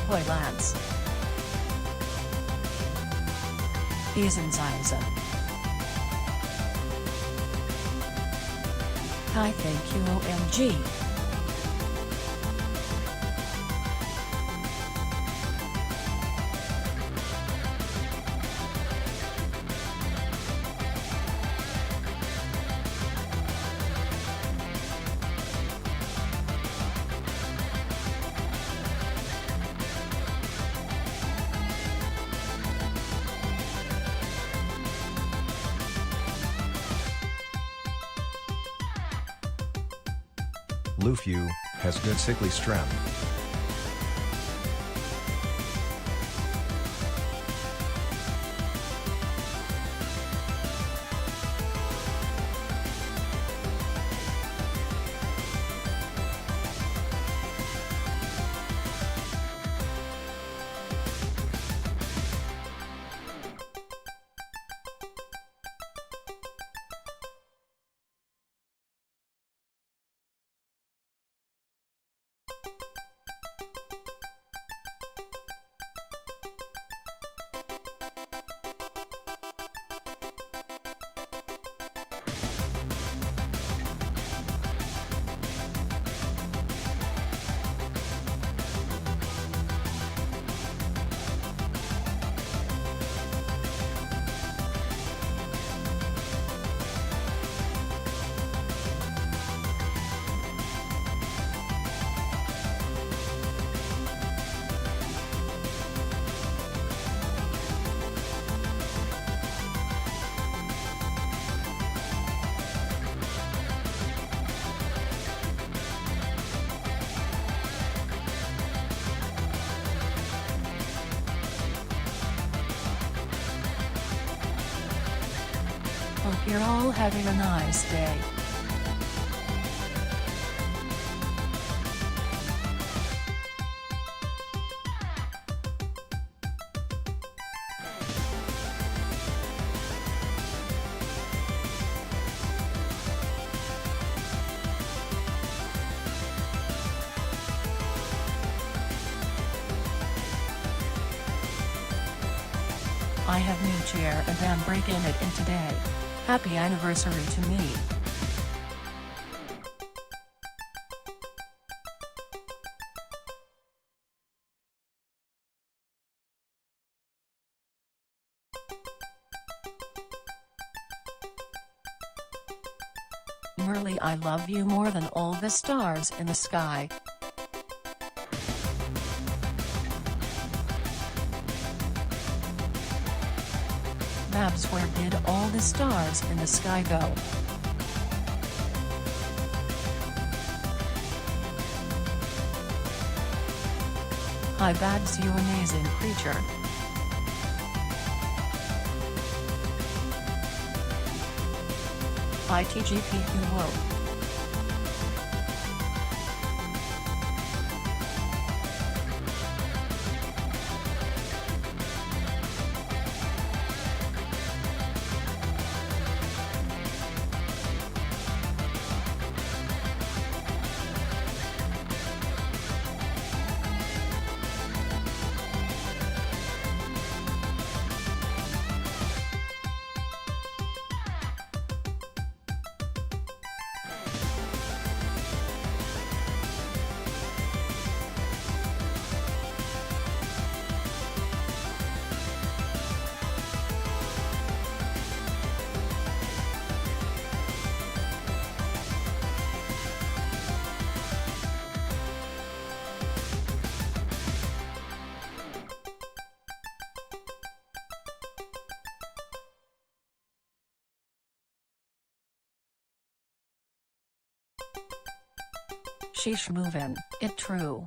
Hoylands. Isenziza. Hi, thank you, OMG. Lufu has good sickly strength. Hope you're all having a nice day. I have new chair and am breaking it in today. Happy anniversary to me. Merly, I love you more than all the stars in the sky. Babs, where did all the stars in the sky go? Hi Babs, you amazing creature. ITGPQ woke. Sheesh, movin', it true.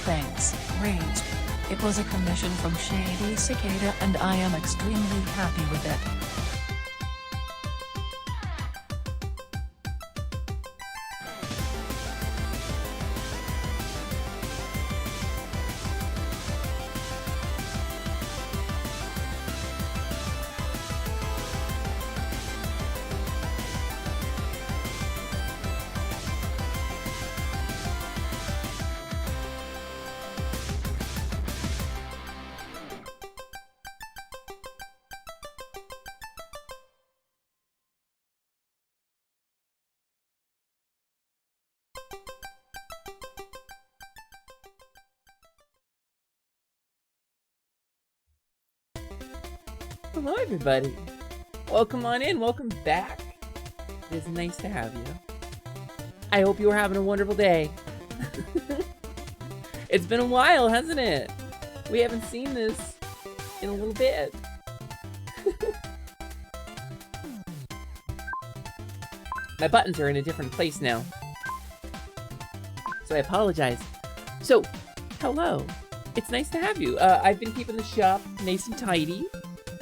Thanks, Raised. It was a commission from Shady Cicada and I am extremely happy with it. Hello, everybody. Welcome on in. Welcome back. It is nice to have you. I hope you are having a wonderful day. It's been a while, hasn't it? We haven't seen this in a little bit. My buttons are in a different place now, so I apologize. So, hello. It's nice to have you. I've been keeping the shop nice and tidy.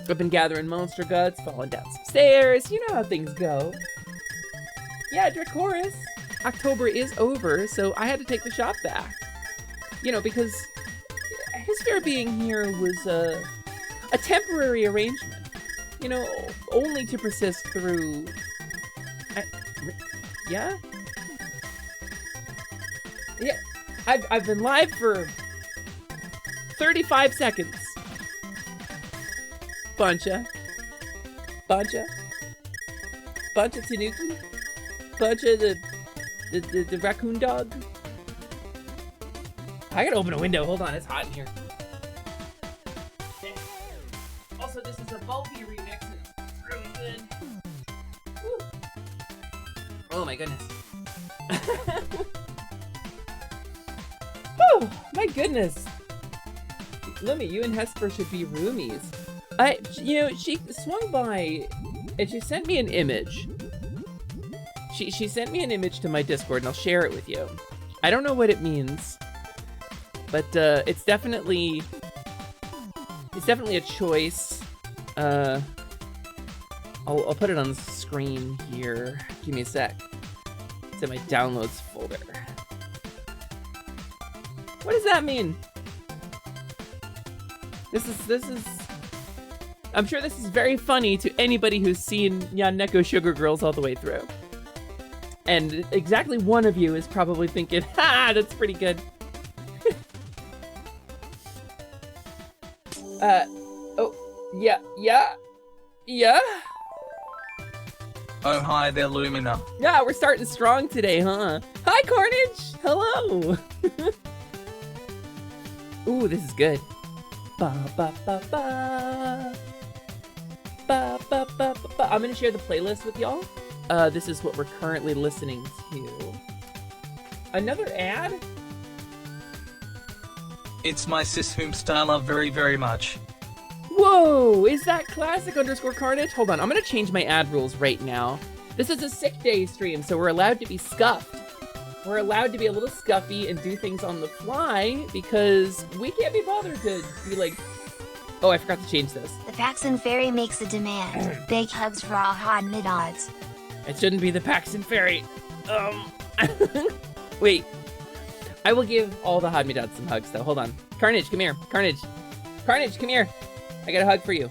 I've been gathering monster guts, falling down some stairs. You know how things go. Yeah, Dracoris. October is over, so I had to take the shop back. You know, because his fair being here was a temporary arrangement. You know, only to persist through... Yeah? Yeah, I've been live for 35 seconds. Buncha Tanuki? Buncha the raccoon dog? I gotta open a window, hold on, it's hot in here. Also, this is a bulky remix, it's really good. Woo. Oh my goodness. Oh, my goodness. Lumi, you and Hesper should be roomies. You know, she swung by and she sent me an image. She sent me an image to my Discord and I'll share it with you. I don't know what it means, but it's definitely a choice. I'll put it on the screen here. Give me a sec. It's in my downloads folder. What does that mean? This is I'm sure this is very funny to anybody who's seen Yaneko Sugar Girls all the way through. And exactly one of you is probably thinking, ha, that's pretty good. Oh, yeah. Oh, hi there, Lumina. Yeah, we're starting strong today, huh? Hi, Carnage! Hello! Ooh, this is good. Ba ba ba ba. Ba ba ba ba ba. I'm gonna share the playlist with y'all. This is what we're currently listening to. Another ad? It's my sis whom I love very, very much. Whoa! Is that classic_carnage? Hold on, I'm gonna change my ad rules right now. This is a Sickday stream, so we're allowed to be scuffed. We're allowed to be a little scuffy and do things on the fly because we can't be bothered to be like, oh, I forgot to change this. The Paxton Fairy makes a demand. Big hugs for all hot mid-odds. It shouldn't be the Paxton Fairy. Wait. I will give all the Hodmidots some hugs though. Hold on. Carnage, come here. Carnage, come here. I got a hug for you.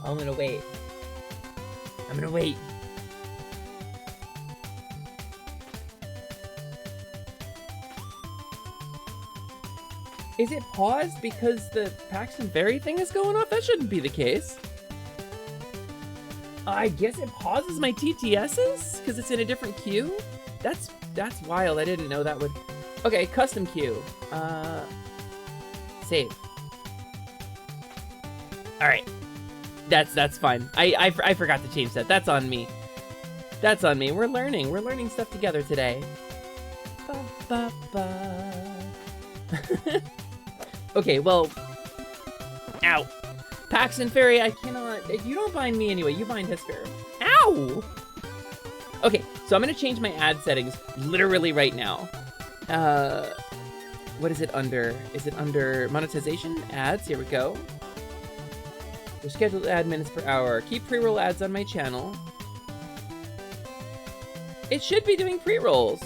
I'm gonna wait. Is it paused because the Paxton Fairy thing is going off? That shouldn't be the case. I guess it pauses my TTSs because it's in a different queue? That's wild. I didn't know that would... Okay, custom queue. Save. Alright. That's fine. I forgot to change that. That's on me. That's on me. We're learning. We're learning stuff together today. Ba, ba, ba. Okay, well... Ow. Paxton Fairy, I cannot... You don't bind me anyway. You bind his fairy. Ow! Okay, so I'm gonna change my ad settings literally right now. What is it under? Is it under monetization? Ads? Here we go. Your scheduled ad minutes per hour. Keep pre-roll ads on my channel. It should be doing pre-rolls.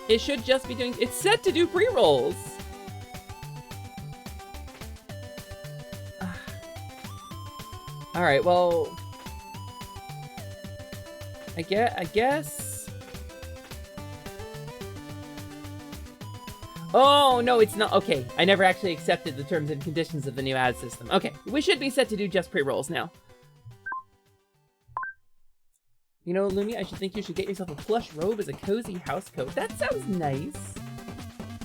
It should just be doing... It's set to do pre-rolls. Alright, well... I guess... Oh, no, it's not. Okay, I never actually accepted the terms and conditions of the new ad system. Okay, we should be set to do just pre-rolls now. You know, Lumi, I should think you should get yourself a plush robe as a cozy house coat. That sounds nice.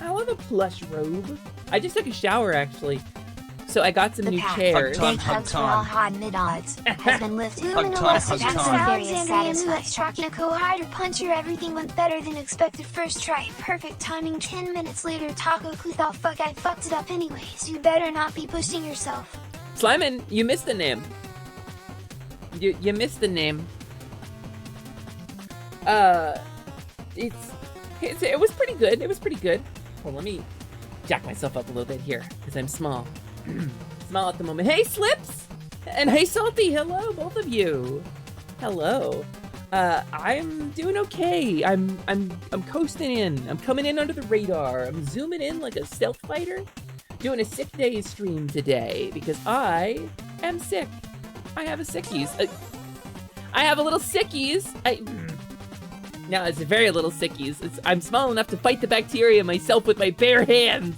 I love a plush robe. I just took a shower, actually. So I got some new chairs. Big hugs for all hot mid-odds. Has been lifted. Hug time, hug time. Let's truck in a co-hydro puncher. Everything went better than expected first try. Perfect timing. 10 minutes later, Taco Clue thought, fuck, I fucked it up anyways. You better not be pushing yourself. Slimin, you missed the name. You missed the name. It was pretty good. It was pretty good. Well, let me jack myself up a little bit here, because I'm small. Small at the moment. Hey, Slips! And hey, Salty! Hello, both of you. Hello. I'm doing okay. I'm coasting in. I'm coming in under the radar. I'm zooming in like a stealth fighter. Doing a Sickday stream today, because I am sick. I have a sickies. I have a little sickies. Now, it's a very little sickies. I'm small enough to fight the bacteria myself with my bare hands.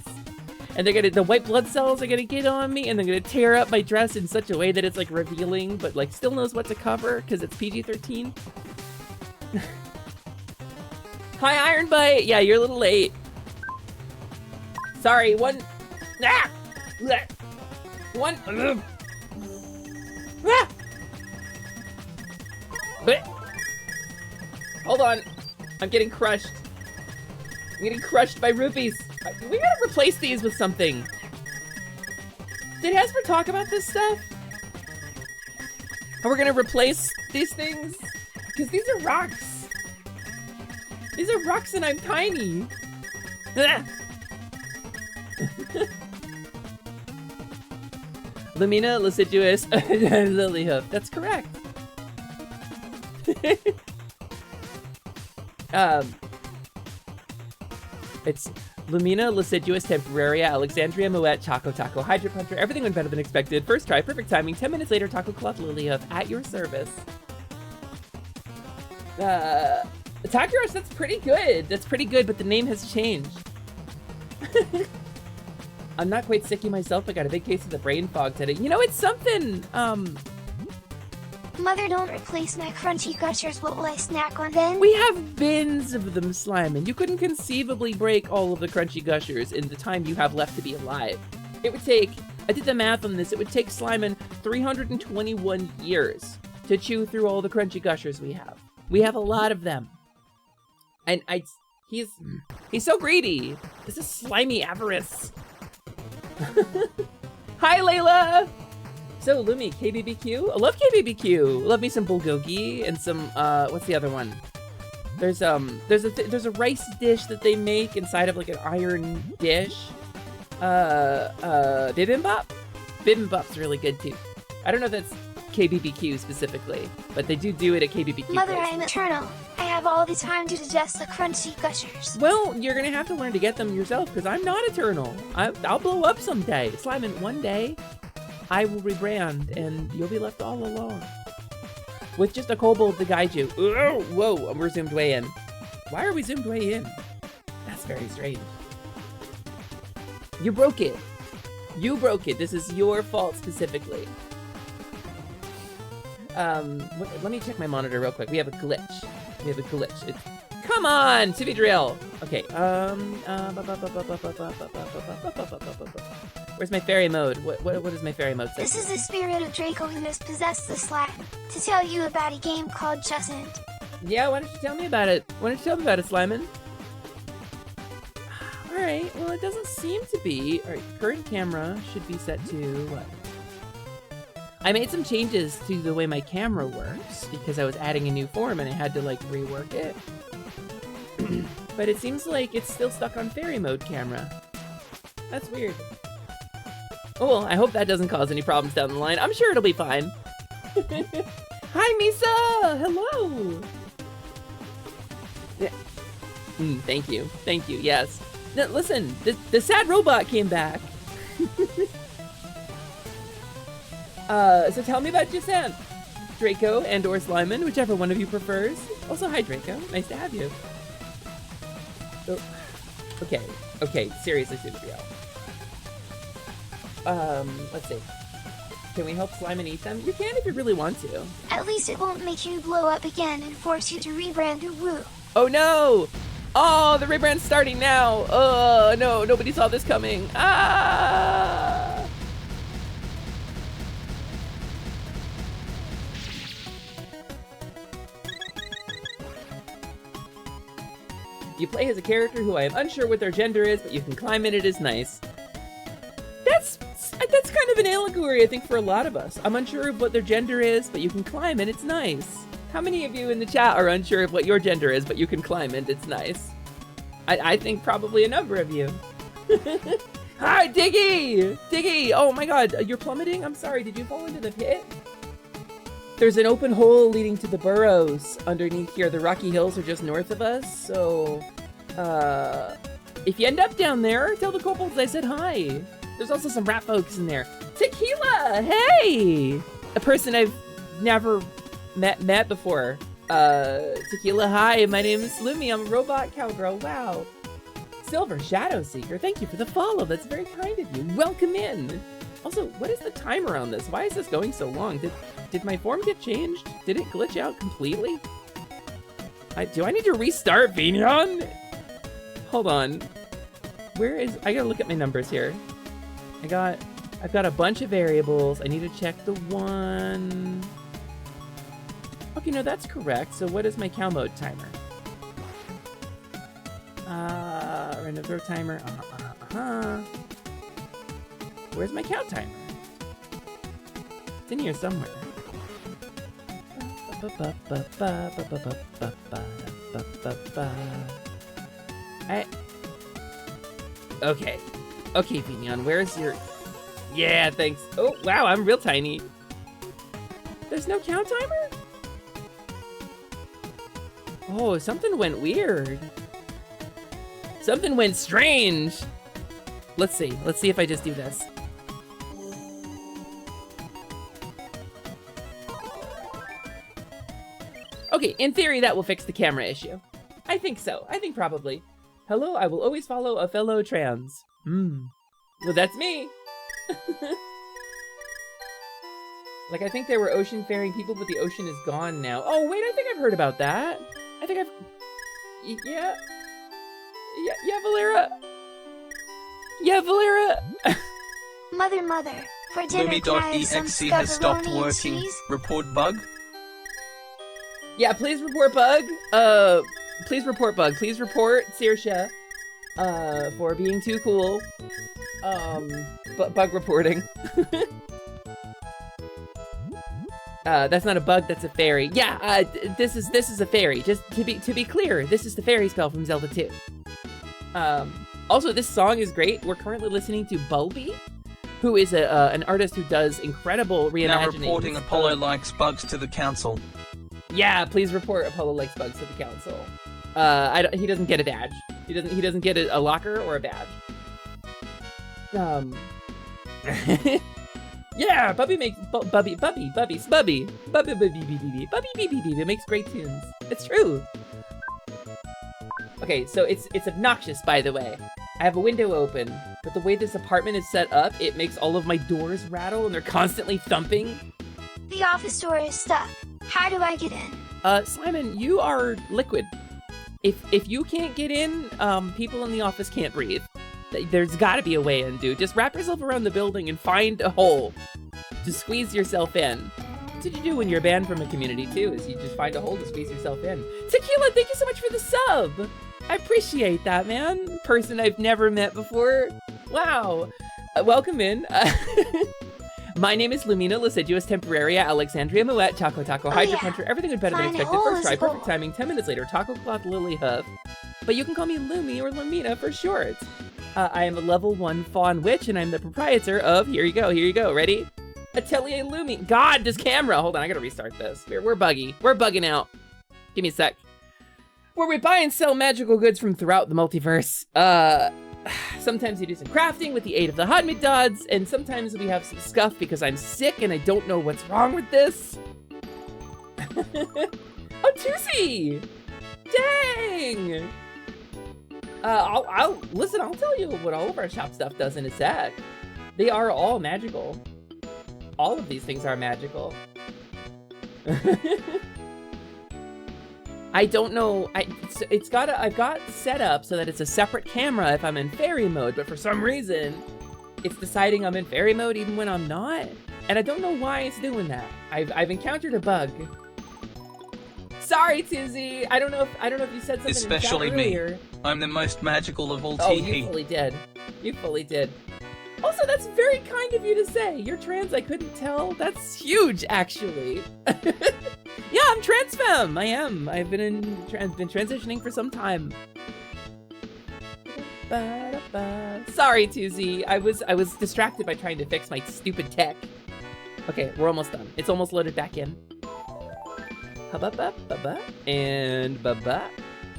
And the white blood cells are gonna get on me, and they're gonna tear up my dress in such a way that it's like revealing, but like still knows what to cover, because it's PG-13. Hi, Iron Bite! Yeah, you're a little late. Sorry, one... Ah! One... Ah! Hold on. I'm getting crushed. I'm getting crushed by rupees. We gotta replace these with something. Did Hesper talk about this stuff? Are we gonna replace these things? Because these are rocks. These are rocks and I'm tiny. Lumina, Deciduous, Lilyhoof. That's correct. It's Lumina, Deciduous, Temporaria, Alexandria, Moet, Choco Taco, Hydro Puncher. Everything went better than expected. First try, perfect timing. 10 minutes later, Taco Cloth, Lilyhoof, at your service. Attack Rush, that's pretty good. That's pretty good, but the name has changed. I'm not quite sicky myself. I got a big case of the brain fog today. You know, it's something, Mother, don't replace my crunchy gushers. What will I snack on then? We have bins of them, Slimin. You couldn't conceivably break all of the crunchy gushers in the time you have left to be alive. It would take, I did the math on this, it would take Slimin 321 years to chew through all the crunchy gushers we have. We have a lot of them. And he's so greedy. This is slimy avarice. Hi, Layla! So, Lumi, KBBQ? I love KBBQ. Love me some bulgogi and some, what's the other one? There's a rice dish that they make inside of like an iron dish. Bibimbap? Bibimbap's really good too. I don't know if that's KBBQ specifically, but they do it at KBBQ. Mother, places. I am eternal. I have all the time to digest the crunchy gushers. Well, you're gonna have to learn to get them yourself, because I'm not eternal. I'll blow up someday. Slimin, one day, I will rebrand, and you'll be left all alone. With just a kobold to guide you. Ooh, whoa, we're zoomed way in. Why are we zoomed way in? That's very strange. You broke it. You broke it. This is your fault specifically. Let me check my monitor real quick. We have a glitch. Come on, Civi Drill. Okay, where's my fairy mode? What does my fairy mode say? This is the spirit of Draco who has possessed the slime to tell you about a game called Justin. Yeah, why don't you tell me about it? Slimin? Alright, well it doesn't seem to be. Alright, current camera should be set to what? I made some changes to the way my camera works because I was adding a new form and I had to like rework it. but it seems like it's still stuck on fairy mode camera. That's weird. Oh, well, I hope that doesn't cause any problems down the line. I'm sure it'll be fine. Hi, Misa! Hello! Yeah. Thank you. Thank you, yes. Now, listen, the sad robot came back. So tell me about Jason. Draco and or Slyman, whichever one of you prefers. Also, hi Draco, nice to have you. Oh, okay, seriously, Supergirl. Let's see. Can we help Slyman eat them? You can if you really want to. At least it won't make you blow up again and force you to rebrand your woo. Oh no! Oh, the rebrand's starting now! Oh no, nobody saw this coming. Ah! You play as a character who I am unsure what their gender is, but you can climb in, it is nice. That's kind of an allegory, I think, for a lot of us. I'm unsure of what their gender is, but you can climb and it's nice. How many of you in the chat are unsure of what your gender is, but you can climb and it's nice? I think probably a number of you. Hi, Diggy! Diggy! Oh my god, you're plummeting? I'm sorry, did you fall into the pit? There's an open hole leading to the burrows underneath here. The Rocky Hills are just north of us, so... if you end up down there, tell the kobolds I said hi. There's also some rat folks in there. Tequila! Hey! A person I've never met before. Tequila, hi, my name is Lumi. I'm a robot cowgirl. Wow. Silver Shadow Seeker, thank you for the follow. That's very kind of you. Welcome in. Also, what is the timer on this? Why is this going so long? Did my form get changed? Did it glitch out completely? Do I need to restart Vignon? Hold on. I gotta look at my numbers here. I've got a bunch of variables. I need to check the one. Okay, no, that's correct. So what is my cow mode timer? Random throw timer. Where's my cow timer? It's in here somewhere. Okay, Vignon, where's your... Yeah, thanks. Oh, wow, I'm real tiny. There's no count timer? Oh, something went weird. Something went strange. Let's see if I just do this. Okay, in theory, that will fix the camera issue. I think so. I think probably. Hello, I will always follow a fellow trans. Well, that's me. Like, I think there were ocean-faring people, but the ocean is gone now. Oh, wait, I think I've heard about that. Yeah, Valera. Yeah, Valera. Mother, for dinner can I have some Lumi.exe has stopped scubaloni and working. cheese? Report bug? Yeah, please report bug. Please report bug. Please report Saoirse, for being too cool. Bug reporting. That's not a bug, that's a fairy. Yeah, this is a fairy. Just to be clear, this is the fairy spell from Zelda 2. Also, this song is great. We're currently listening to Bulby, who is an artist who does incredible reimaginings. Now reporting Apollo likes bugs to the council. Yeah, please report Apollo likes bugs to the council. He doesn't get a badge. He doesn't get a locker or a badge. Yeah, Bubby makes Bubby makes great tunes. It's true. Okay, so it's obnoxious, by the way. I have a window open, but the way this apartment is set up, it makes all of my doors rattle and they're constantly thumping. The office door is stuck. How do I get in? Simon, you are liquid. If you can't get in, people in the office can't breathe. There's gotta be a way in, dude. Just wrap yourself around the building and find a hole to squeeze yourself in. That's what you do when you're banned from a community, too, is you just find a hole to squeeze yourself in. Tequila, thank you so much for the sub! I appreciate that, man. Person I've never met before. Wow. Welcome in. My name is Lumina Lasciduous Temporaria Alexandria Moet Taco Hydra Puncher. Everything went better than expected. First try, perfect timing. 10 minutes later, Taco Cloth Lily Hoof. but you can call me Lumi or Lumina for short. I am a level 1 Faun Witch, and I'm the proprietor of, here you go, ready? Atelier Lumi. God, this camera. Hold on, I gotta restart this. We're buggy. We're bugging out. Give me a sec. Where we buy and sell magical goods from throughout the multiverse. Sometimes we do some crafting with the aid of the Hodmidods, and sometimes we have some scuff because I'm sick and I don't know what's wrong with this. Oh, Tusi! Dang! Listen, I'll tell you what all of our shop stuff does in a sec. They are all magical. All of these things are magical. I don't know, I've got set up so that it's a separate camera if I'm in fairy mode, but for some reason, it's deciding I'm in fairy mode even when I'm not. And I don't know why it's doing that. I've encountered a bug. Sorry, Tizzy. I don't know if you said something Especially in the chat earlier. me. I'm the most magical of all Oh, TE. you fully did. You fully did. Also, that's very kind of you to say. You're trans, I couldn't tell. That's huge, actually. Yeah, I'm trans femme. I am. I've been transitioning for some time. Sorry, Tuzi. I was distracted by trying to fix my stupid tech. Okay, we're almost done. It's almost loaded back in. And ba-ba.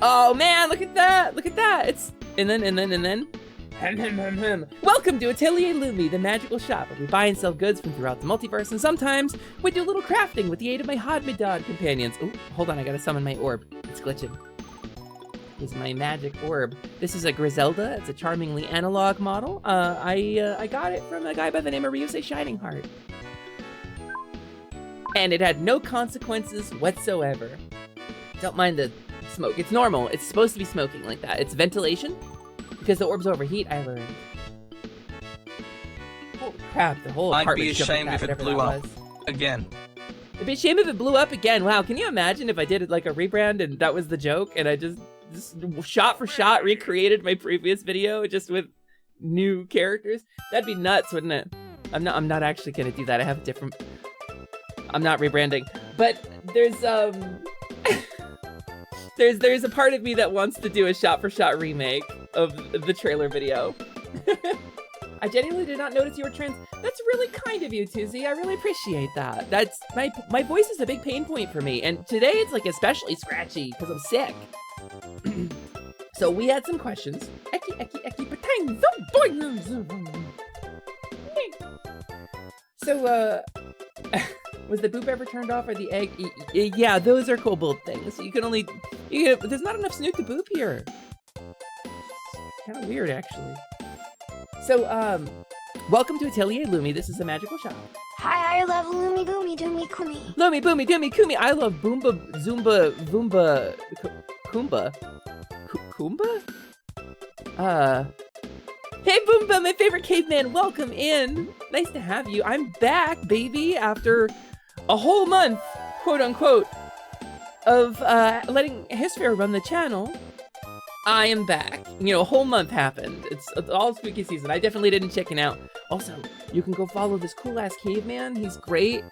Oh man, look at that! Look at that! It's and then. Welcome to Atelier Lumi, the magical shop where we buy and sell goods from throughout the multiverse, and sometimes we do a little crafting with the aid of my Hodmidon companions. Oh, hold on, I gotta summon my orb. It's glitching. Is my magic orb. This is a Griselda. It's a charmingly analog model. I got it from a guy by the name of Ryusei Shining Heart. And it had no consequences whatsoever. Don't mind the smoke. It's normal. It's supposed to be smoking like that. It's ventilation. Because the orbs overheat, I learned. Holy crap, the whole I'd apartment be ashamed if it blew up. Again. I'd be ashamed if it blew up again. Wow, can you imagine if I did like a rebrand and that was the joke and I just shot for shot recreated my previous video just with new characters? That'd be nuts, wouldn't it? I'm not actually gonna do that. I have a different... I'm not rebranding. But there's there's a part of me that wants to do a shot-for-shot remake of the trailer video. I genuinely did not notice you were trans. That's really kind of you, Tizzy. I really appreciate that. That's my voice is a big pain point for me, and today it's like especially scratchy because I'm sick. So we had some questions. So was the boop ever turned off or the egg? Yeah, those are kobold things. There's not enough Snoot to boop here. Kind of weird, actually. So, welcome to Atelier Lumi. This is a magical shop. Hi, I love Lumi Boomy Doomy Kumi. Lumi Boomy Doomy Kumi. I love Boomba Zumba Voomba Kumba. Kumba? Hey Boomba, my favorite caveman. Welcome in. Nice to have you. I'm back, baby, after a whole month, quote unquote, of letting Hisphere run the channel. I am back. You know, a whole month happened. It's all spooky season. I definitely didn't chicken out. Also, you can go follow this cool-ass caveman. He's great.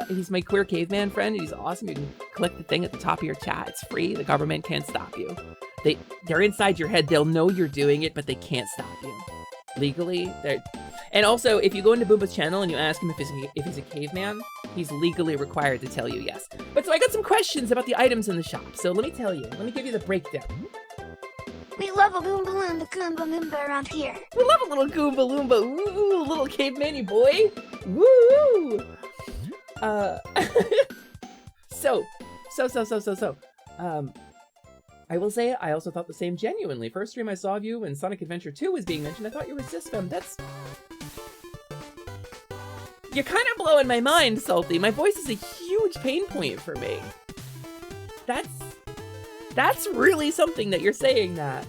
He's my queer caveman friend. He's awesome. You can click the thing at the top of your chat. It's free. The government can't stop you. They're inside your head. They'll know you're doing it, but they can't stop you. Legally, and also, if you go into Boomba's channel and you ask him if he's a caveman, he's legally required to tell you yes. But so I got some questions about the items in the shop. So let me tell you. Let me give you the breakdown. We love a Boomba Loomba Goomba Moomba around here. We love a little Goomba Loomba. Ooh, little caveman-y boy. Woo! So. I will say, I also thought the same genuinely. First stream I saw of you when Sonic Adventure 2 was being mentioned, I thought you were cisfem. You're kind of blowing my mind, Salty. My voice is a huge pain point for me. That's really something that you're saying that.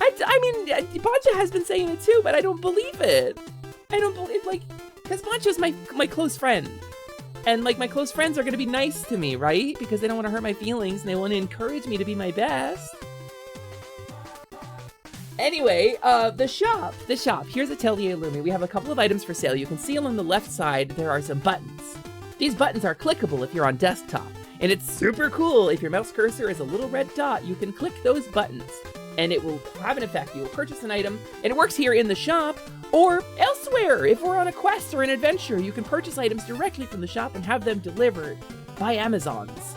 I mean, Bancha has been saying it too, but I don't believe it. I don't believe, like, because Bancha's my close friend. And, like, my close friends are going to be nice to me, right? Because they don't want to hurt my feelings and they want to encourage me to be my best. Anyway, the shop. Here's Atelier Lumi. We have a couple of items for sale. You can see along the left side, there are some buttons. These buttons are clickable if you're on desktop. And it's super cool. If your mouse cursor is a little red dot, you can click those buttons and it will have an effect. You will purchase an item, and it works here in the shop or elsewhere. If we're on a quest or an adventure, you can purchase items directly from the shop and have them delivered by Amazons.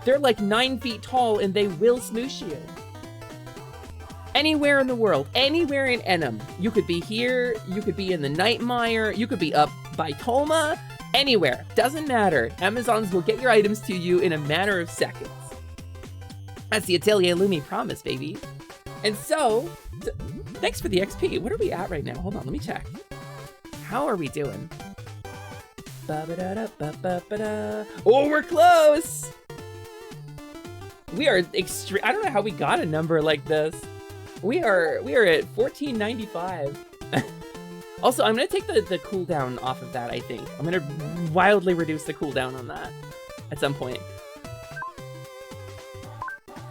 They're like 9 feet tall and they will smoosh you. Anywhere in the world, anywhere in Enum. You could be here, you could be in the Nightmire, you could be up by Toma, anywhere. Doesn't matter. Amazons will get your items to you in a matter of seconds. That's the Atelier Lumi promise, baby. And so, thanks for the XP. What are we at right now? Hold on, let me check. How are we doing? Ba-ba-da-da-ba-ba-ba-da. Oh, we're close! We are extreme. I don't know how we got a number like this. We are at 1495. Also, I'm gonna take the cooldown off of that, I think. I'm gonna wildly reduce the cooldown on that at some point.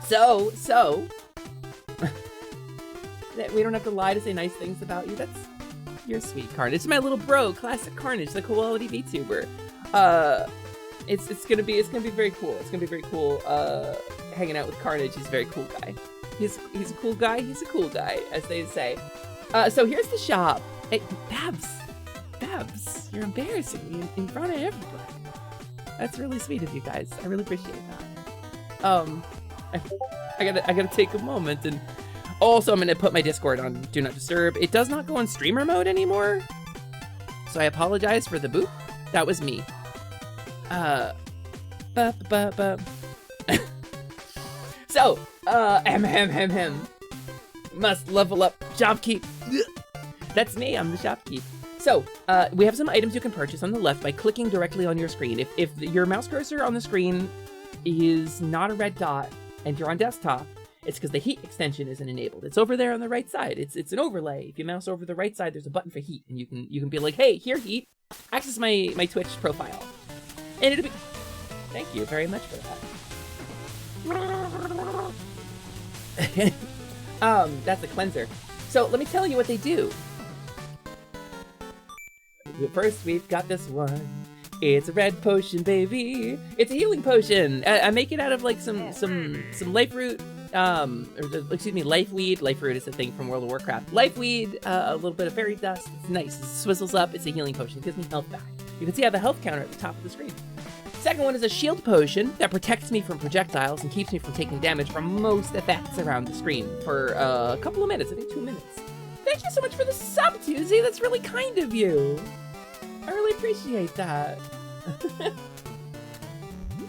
So that we don't have to lie to say nice things about you. You're sweet, Carnage. It's my little bro, Classic Carnage, the quality VTuber. It's gonna be very cool. It's gonna be very cool hanging out with Carnage. He's a very cool guy. He's a cool guy. He's a cool guy, as they say. So here's the shop. Hey, Babs, you're embarrassing me in front of everybody. That's really sweet of you guys. I really appreciate that. I gotta take a moment and also I'm gonna put my Discord on Do Not Disturb. It does not go on streamer mode anymore, so I apologize for the boop. That was me. So, must level up shopkeep. That's me, I'm the shopkeep. So, we have some items you can purchase on the left by clicking directly on your screen. If your mouse cursor on the screen is not a red dot and you're on desktop, it's because the heat extension isn't enabled. It's over there on the right side. It's an overlay. If you mouse over the right side, there's a button for heat, and you can be like, hey, here heat, access my Twitch profile, and it'll be. Thank you very much for that. That's a cleanser. So let me tell you what they do. First, we've got this one. It's a red potion, baby. It's a healing potion. I make it out of like some life root. Life weed. Life root is a thing from World of Warcraft. Life weed, a little bit of fairy dust. It's nice. It swizzles up. It's a healing potion. It gives me health back. You can see I have a health counter at the top of the screen. Second one is a shield potion that protects me from projectiles and keeps me from taking damage from most effects around the screen for a couple of minutes. I think 2 minutes. Thank you so much for the sub, Tuesday. That's really kind of you. I really appreciate that.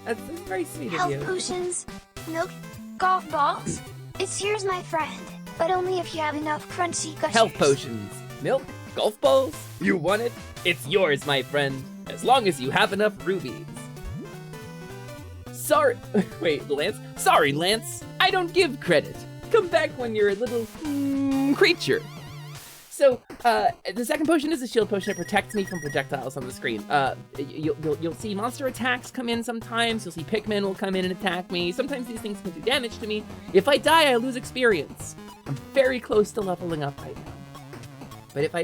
That's very sweet of you. Health potions, milk, golf balls. It's yours, my friend, but only if you have enough crunchy gushers. Health potions, milk, golf balls. You want it? It's yours, my friend, as long as you have enough rubies. Sorry, wait, Lance? Sorry, Lance. I don't give credit. Come back when you're a little creature. So, the second potion is a shield potion. It protects me from projectiles on the screen. You'll see monster attacks come in sometimes. You'll see Pikmin will come in and attack me. Sometimes these things can do damage to me. If I die, I lose experience. I'm very close to leveling up right now. But if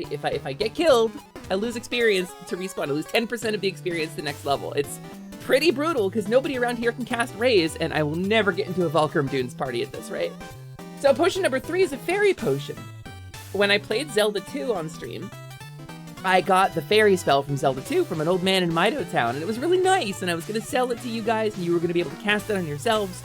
I get killed, I lose experience to respawn. I lose 10% of the experience to the next level. It's pretty brutal because nobody around here can cast Raise, and I will never get into a Valkyrum Dunes party at this rate. So potion number 3 is a fairy potion. When I played Zelda 2 on stream, I got the fairy spell from Zelda 2 from an old man in Mido Town, and it was really nice, and I was going to sell it to you guys, and you were going to be able to cast it on yourselves.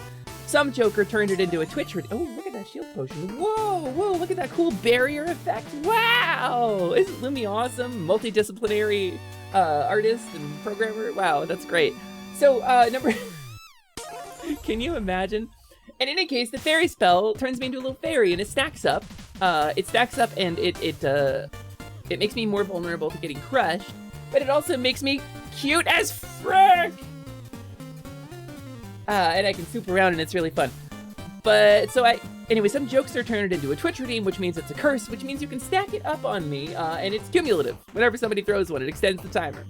Some joker turned it into a Twitch redeem. Oh, look at that shield potion. Whoa, look at that cool barrier effect. Wow! Isn't Lumi awesome? Multidisciplinary artist and programmer. Wow, that's great. So, number... Can you imagine? In any case, the fairy spell turns me into a little fairy, and it stacks up. And it makes me more vulnerable to getting crushed, but it also makes me cute as frick! And I can swoop around, and it's really fun. But, anyway, some jokester turn it into a Twitch redeem, which means it's a curse, which means you can stack it up on me, and it's cumulative. Whenever somebody throws one, it extends the timer.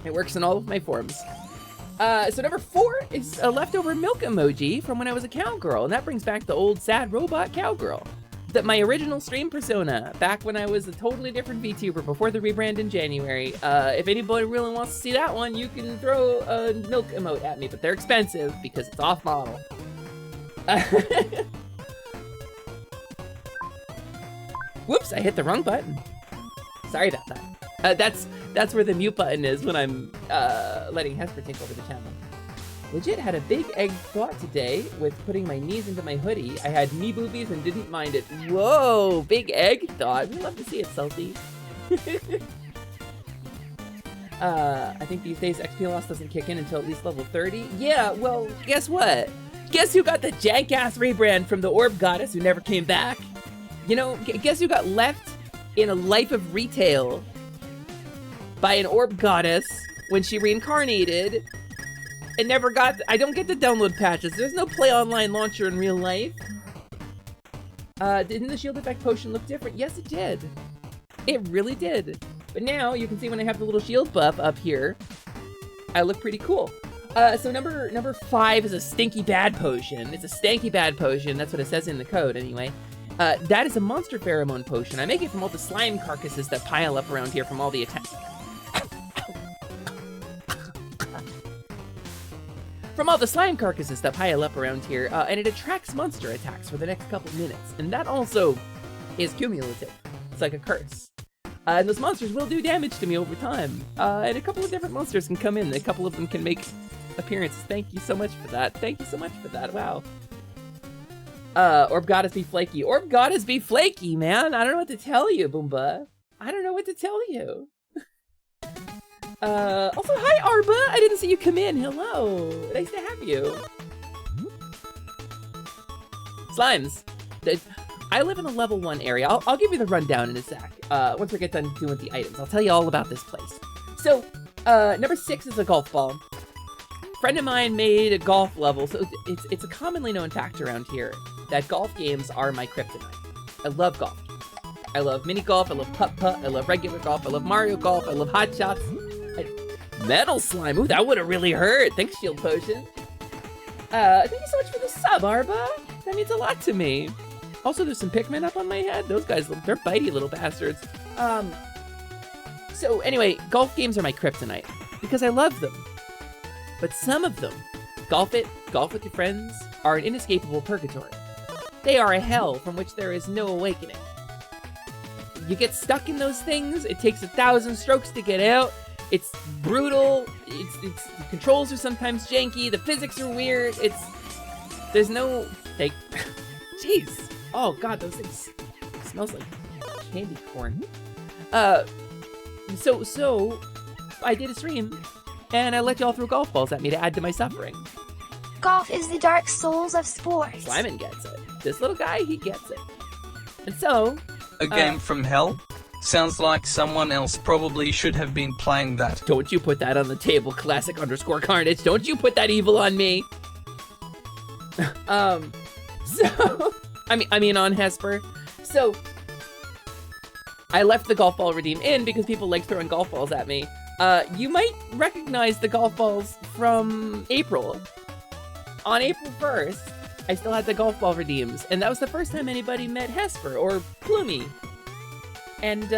It works in all of my forms. So number 4 is a leftover milk emoji from when I was a cowgirl, and that brings back the old sad robot cowgirl. that my original stream persona, back when I was a totally different VTuber before the rebrand in January. If anybody really wants to see that one, you can throw a milk emote at me, but they're expensive because it's off model. Whoops, I hit the wrong button. Sorry about that. That's where the mute button is when I'm letting Hesper take over the channel. Legit had a big egg thought today with putting my knees into my hoodie. I had knee boobies and didn't mind it. Whoa, big egg thought. We love to see it, Salty. I think these days XP loss doesn't kick in until at least level 30. Yeah, well, guess what? Guess who got the jank-ass rebrand from the Orb Goddess who never came back? You know, guess who got left in a life of retail by an Orb Goddess when she reincarnated and never got... I don't get to download patches. There's no Play Online launcher in real life. Didn't the shield effect potion look different? Yes, it did. It really did. But now, you can see when I have the little shield buff up here, I look pretty cool. So number 5 is a stinky bad potion. It's a stanky bad potion. That's what it says in the code, anyway. That is a monster pheromone potion. I make it from all the slime carcasses that pile up around here from all the attacks. From all the slime carcasses that pile up around here, and it attracts monster attacks for the next couple minutes. And that also is cumulative. It's like a curse. And those monsters will do damage to me over time. And a couple of different monsters can come in. A couple of them can make appearances. Thank you so much for that. Thank you so much for that. Wow. Orb Goddess be flaky. Orb Goddess be flaky, man. I don't know what to tell you, Boomba. I don't know what to tell you. Also, hi, Arba. I didn't see you come in. Hello. Nice to have you. Slimes. I live in a level 1 area. I'll give you the rundown in a sec. Once we get done doing the items, I'll tell you all about this place. So, number 6 is a golf ball. Friend of mine made a golf level, so it's a commonly known fact around here that golf games are my kryptonite. I love golf. I love mini golf, I love putt-putt, I love regular golf, I love Mario Golf, I love hot shots. Metal slime, ooh, that would have really hurt. Thanks, Shield Potion. Thank you so much for the sub, Arba. That means a lot to me. Also, there's some Pikmin up on my head. Those guys, they're bitey little bastards. So anyway, golf games are my kryptonite because I love them. But some of them, golf with your friends, are an inescapable purgatory. They are a hell from which there is no awakening. You get stuck in those things, it takes 1,000 strokes to get out, it's brutal, the controls are sometimes janky, the physics are weird, there's no, like, jeez. Oh god, those things smells like candy corn. So, I did a stream, and I let y'all throw golf balls at me to add to my suffering. Golf is the dark souls of sports. Slyman gets it. This little guy, he gets it. And so... A game from hell? Sounds like someone else probably should have been playing that. Don't you put that on the table, classic_carnage. Don't you put that evil on me. So... I mean on Hesper. So... I left the golf ball redeem in because people like throwing golf balls at me. You might recognize the golf balls from April. On April 1st, I still had the golf ball redeems, and that was the first time anybody met Hesper, or Plumie. And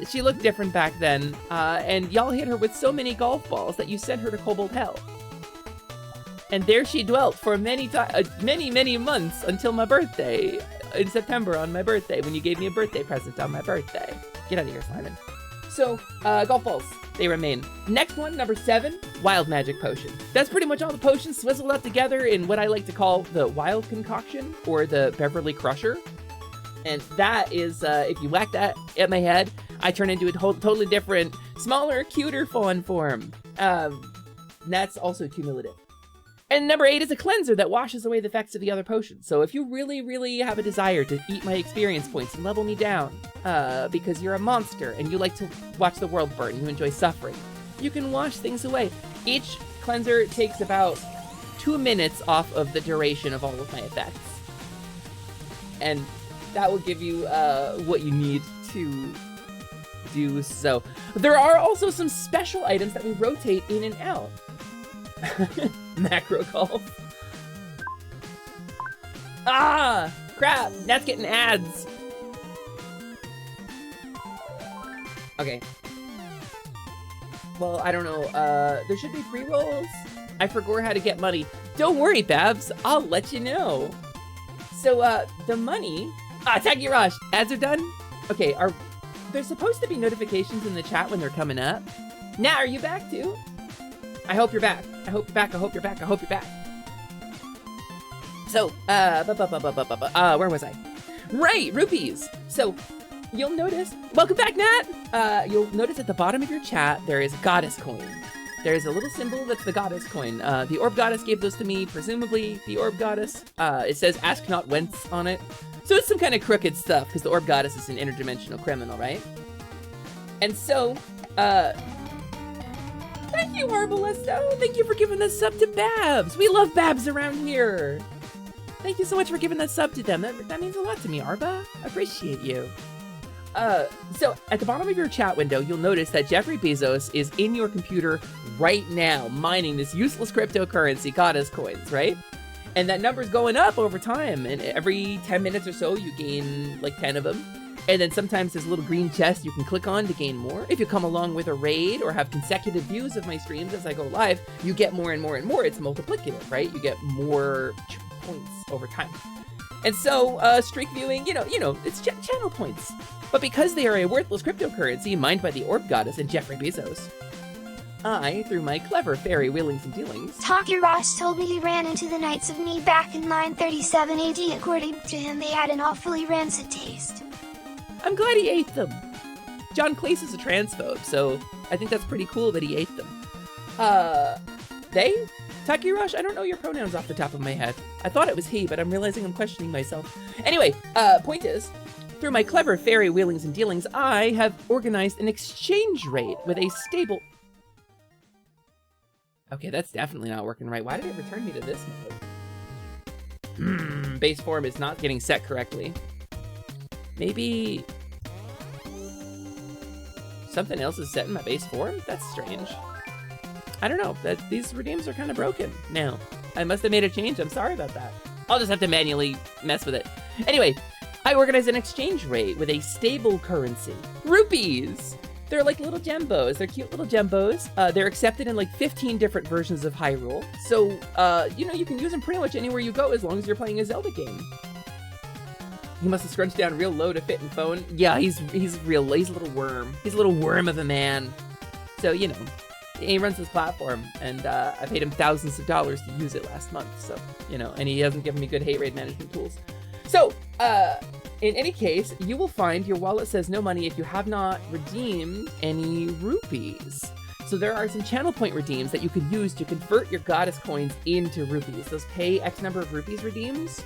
she looked different back then, and y'all hit her with so many golf balls that you sent her to Kobold Hell. And there she dwelt for many months until my birthday, in September on my birthday, when you gave me a birthday present on my birthday. Get out of here, Simon. So, golf balls, they remain. Next one, number 7, Wild Magic Potion. That's pretty much all the potions swizzled up together in what I like to call the Wild Concoction, or the Beverly Crusher. And that is, if you whack that at my head, I turn into a totally different, smaller, cuter Faun form. That's also cumulative. And number 8 is a cleanser that washes away the effects of the other potions. So if you really, really have a desire to eat my experience points and level me down, because you're a monster and you like to watch the world burn, you enjoy suffering, you can wash things away. Each cleanser takes about 2 minutes off of the duration of all of my effects. And that will give you what you need to do so. There are also some special items that we rotate in and out. Macro golf. Ah! Crap! That's getting ads. Okay. Well, I don't know. There should be pre-rolls. I forgot how to get money. Don't worry, Babs. I'll let you know. So, the money... Taki Rush, ads are done? Okay, there's supposed to be notifications in the chat when they're coming up. Nat, are you back too? I hope you're back. I hope you're back. I hope you're back. I hope you're back. So, where was I? Right, rupees. So, you'll notice, welcome back, Nat. You'll notice at the bottom of your chat, there is goddess coin. There's a little symbol that's the goddess coin. The orb goddess gave those to me, presumably the orb goddess. It says ask not whence on it. So it's some kind of crooked stuff, because the orb goddess is an interdimensional criminal, right? And so, thank you, Arbalesto. Thank you for giving that sub to Babs. We love Babs around here. Thank you so much for giving that sub to them. That means a lot to me, Arba. I appreciate you. So at the bottom of your chat window, you'll notice that Jeffrey Bezos is in your computer right now, mining this useless cryptocurrency, goddess coins, right? And that number's going up over time, and every 10 minutes or so, you gain like 10 of them. And then sometimes there's a little green chest you can click on to gain more. If you come along with a raid or have consecutive views of my streams as I go live, you get more and more and more. It's multiplicative, right? You get more points over time. And so streak viewing, you know, it's channel points. But because they are a worthless cryptocurrency mined by the orb goddess and Jeffrey Bezos, I, through my clever fairy wheelings and dealings... Taki Ross told me he ran into the Knights of Ni back in 937 AD. According to him, they had an awfully rancid taste. I'm glad he ate them. John Cleese is a transphobe, so I think that's pretty cool that he ate them. They? Taki Rush? I don't know your pronouns off the top of my head. I thought it was he, but I'm realizing I'm questioning myself. Anyway, point is, through my clever fairy wheelings and dealings, I have organized an exchange rate with a stable... Okay, that's definitely not working right. Why did it return me to this mode? Base form is not getting set correctly. Maybe... something else is set in my base form? That's strange. I don't know. These redeems are kind of broken now. I must have made a change. I'm sorry about that. I'll just have to manually mess with it. Anyway, I organized an exchange rate with a stable currency. Rupees! They're like little gembos. They're cute little gembos. They're accepted in like 15 different versions of Hyrule. So, you know, you can use them pretty much anywhere you go as long as you're playing a Zelda game. He must have scrunched down real low to fit in Faun. Yeah, he's a little worm. He's a little worm of a man. So, you know, he runs this platform, and I paid him thousands of dollars to use it last month. So, you know, and he hasn't given me good hate raid management tools. So, in any case, you will find your wallet says no money if you have not redeemed any rupees. So there are some channel point redeems that you can use to convert your goddess coins into rupees. Those pay X number of rupees redeems,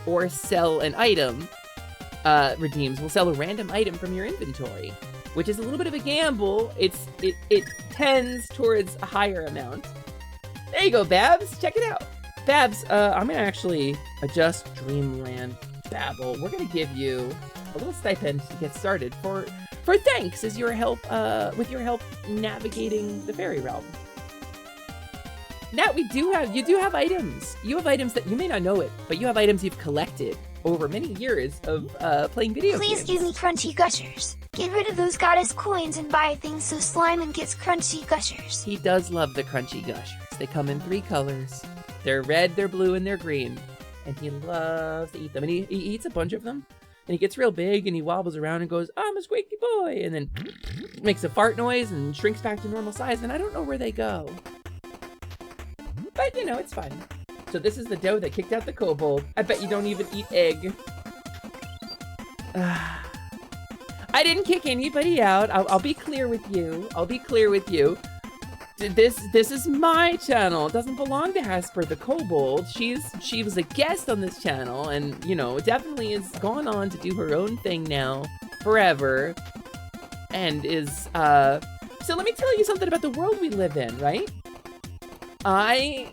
or sell an item redeems will sell a random item from your inventory, which is a little bit of a gamble. It tends towards a higher amount. There you go, Babs. Check it out. Babs, I'm gonna actually adjust Dreamland Babble. We're gonna give you a little stipend to get started for thanks as your help with your help navigating the fairy realm. Nat, you do have items. You have items that you may not know it, but you have items you've collected over many years of playing video games. Please give me crunchy gushers. Get rid of those goddess coins and buy things so Slimon gets crunchy gushers. He does love the crunchy gushers. They come in 3 colors. They're red, they're blue, and they're green. And he loves to eat them. And he eats a bunch of them. And he gets real big and he wobbles around and goes, I'm a squeaky boy. And then makes a fart noise and shrinks back to normal size. And I don't know where they go. But, you know, it's fine. So this is the dough that kicked out the kobold. I bet you don't even eat egg. I didn't kick anybody out. I'll be clear with you. This is my channel. It doesn't belong to Hasper the Kobold. She was a guest on this channel, and you know, definitely has gone on to do her own thing now forever. And is so let me tell you something about the world we live in, right? I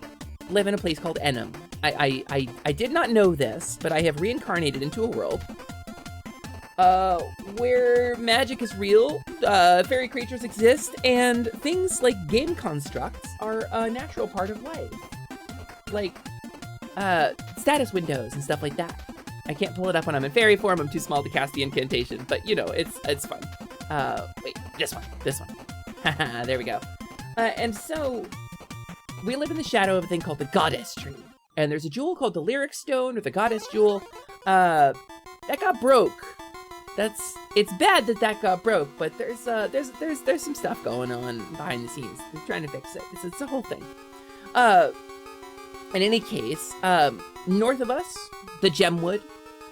live in a place called Enum. I did not know this, but I have reincarnated into a world where magic is real, fairy creatures exist, and things like game constructs are a natural part of life. Like, status windows and stuff like that. I can't pull it up when I'm in fairy form, I'm too small to cast the incantation, but you know, it's fun. Wait, This one. Haha, there we go. And so, we live in the shadow of a thing called the Goddess Tree. And there's a jewel called the Lyric Stone, or the Goddess Jewel, that got broke. It's bad that got broke, but there's some stuff going on behind the scenes. They're trying to fix it. It's a whole thing. In any case, north of us, the Gemwood,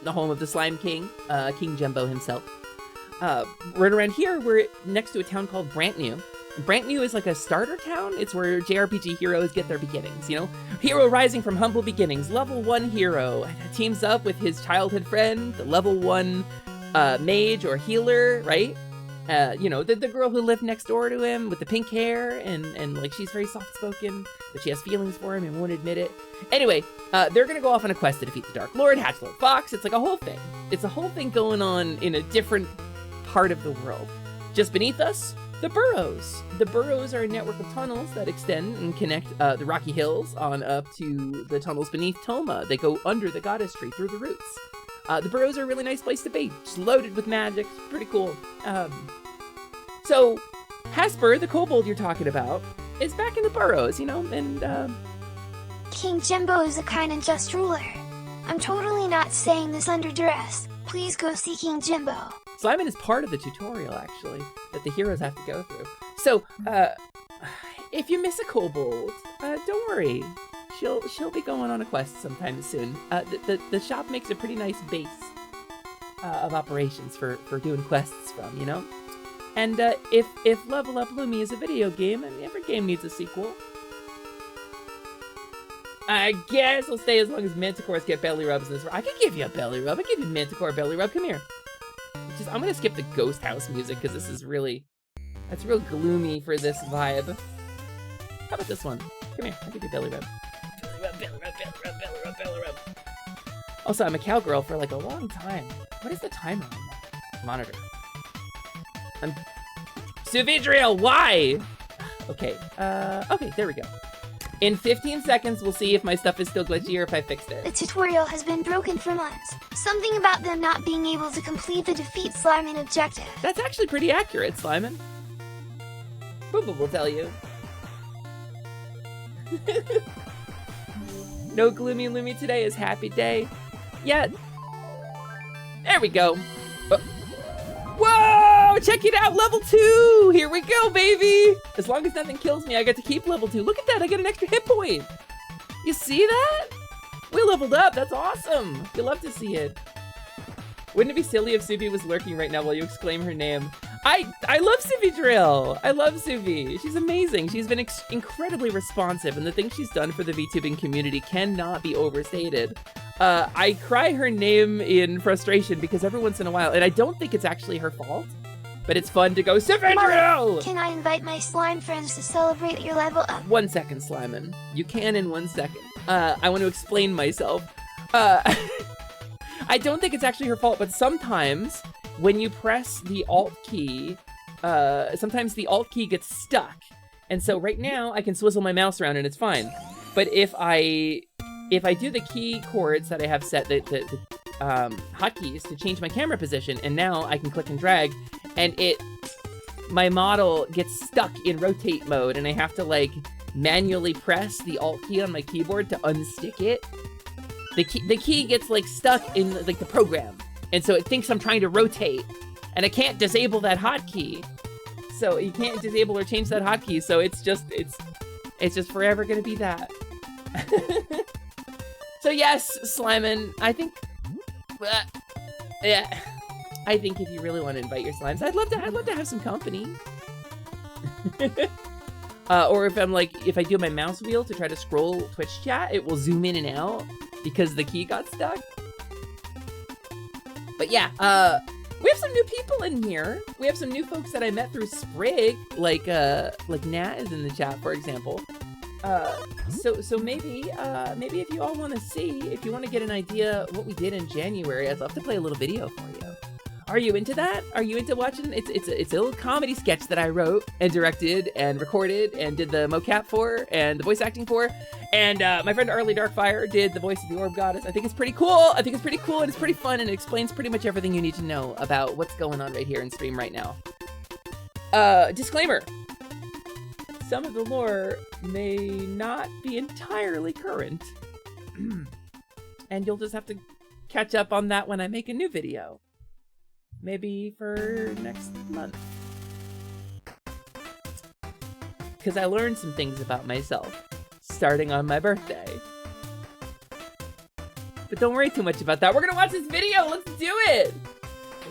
the home of the Slime King, King Jumbo himself. Right around here, we're next to a town called Brantnew. Brantnew is like a starter town. It's where JRPG heroes get their beginnings, you know? Hero rising from humble beginnings, level 1 hero, teams up with his childhood friend, the level 1 mage or healer, right? You know, the girl who lived next door to him with the pink hair, and like, she's very soft-spoken, but she has feelings for him and won't admit it. Anyway, they're gonna go off on a quest to defeat the Dark Lord, hatch Lord Fox. It's like a whole thing. It's a whole thing going on in a different part of the world. Just beneath us, the Burrows. The Burrows are a network of tunnels that extend and connect the Rocky Hills on up to the tunnels beneath Toma. They go under the Goddess Tree through the roots. The Burrows are a really nice place to be. Just loaded with magic. It's pretty cool. So, Hasper, the kobold you're talking about, is back in the Burrows, you know, and, King Jumbo is a kind and just ruler. I'm totally not saying this under duress. Please go see King Jumbo. Simon is part of the tutorial, actually, that the heroes have to go through. So, if you miss a kobold, don't worry. She'll be going on a quest sometime soon. The shop makes a pretty nice base of operations for doing quests from, you know? And if Level Up Lumi is a video game, and every game needs a sequel, I guess I'll stay as long as Manticores get belly rubs in this. I could give you a belly rub. I give you Manticore belly rub. Come here. I'm gonna skip the ghost house music because this is that's real gloomy for this vibe. How about this one? Come here, I'll give you a belly rub. Belly rub. Also, I'm a cowgirl for like a long time. What is the timer on that monitor? Suvidriel, why? Okay, okay, there we go. In 15 seconds, we'll see if my stuff is still glitchy or if I fixed it. The tutorial has been broken for months. Something about them not being able to complete the defeat Slimin objective. That's actually pretty accurate, Slimin. Booba will tell you. No gloomy loomy today is happy day. Yeah. There we go. Whoa! Check it out, level 2! Here we go, baby! As long as nothing kills me, I get to keep level 2. Look at that, I get an extra hit point! You see that? We leveled up, that's awesome! You love to see it. Wouldn't it be silly if Suvi was lurking right now while you exclaim her name? I love Suvi Drill! I love Suvi. She's amazing. She's been incredibly responsive, and the things she's done for the VTubing community cannot be overstated. I cry her name in frustration because every once in a while, and I don't think it's actually her fault, but it's fun to go, Suvi Drill! Can I invite my slime friends to celebrate your level up? 1 second, Slimin. You can in 1 second. I want to explain myself. I don't think it's actually her fault, but sometimes when you press the Alt key, sometimes the Alt key gets stuck. And so right now I can swizzle my mouse around and it's fine. But if I do the key chords that I have set, the hotkeys to change my camera position, and now I can click and drag, and my model gets stuck in rotate mode, and I have to like manually press the Alt key on my keyboard to unstick it. The key gets like stuck in like the program, and so it thinks I'm trying to rotate, and I can't disable that hotkey. So you can't disable or change that hotkey. So it's just forever gonna be that. So yes, Slimin, I think, yeah, I think if you really want to invite your slimes, I'd love to have some company. Or if I do my mouse wheel to try to scroll Twitch chat, it will zoom in and out because the key got stuck. But yeah, we have some new people in here. We have some new folks that I met through Sprig, like Nat is in the chat, for example. So maybe if you all want to see, if you want to get an idea what we did in January, I'd love to play a little video for you. Are you into that? Are you into watching? It's a little comedy sketch that I wrote and directed and recorded and did the mocap for and the voice acting for. And my friend Arlie Darkfire did the voice of the Orb Goddess. I think it's pretty cool. And it's pretty fun, and it explains pretty much everything you need to know about what's going on right here in stream right now. Disclaimer. Some of the lore may not be entirely current. And you'll just have to catch up on that when I make a new video. Maybe for next month. Because I learned some things about myself, starting on my birthday. But don't worry too much about that. We're gonna watch this video. Let's do it.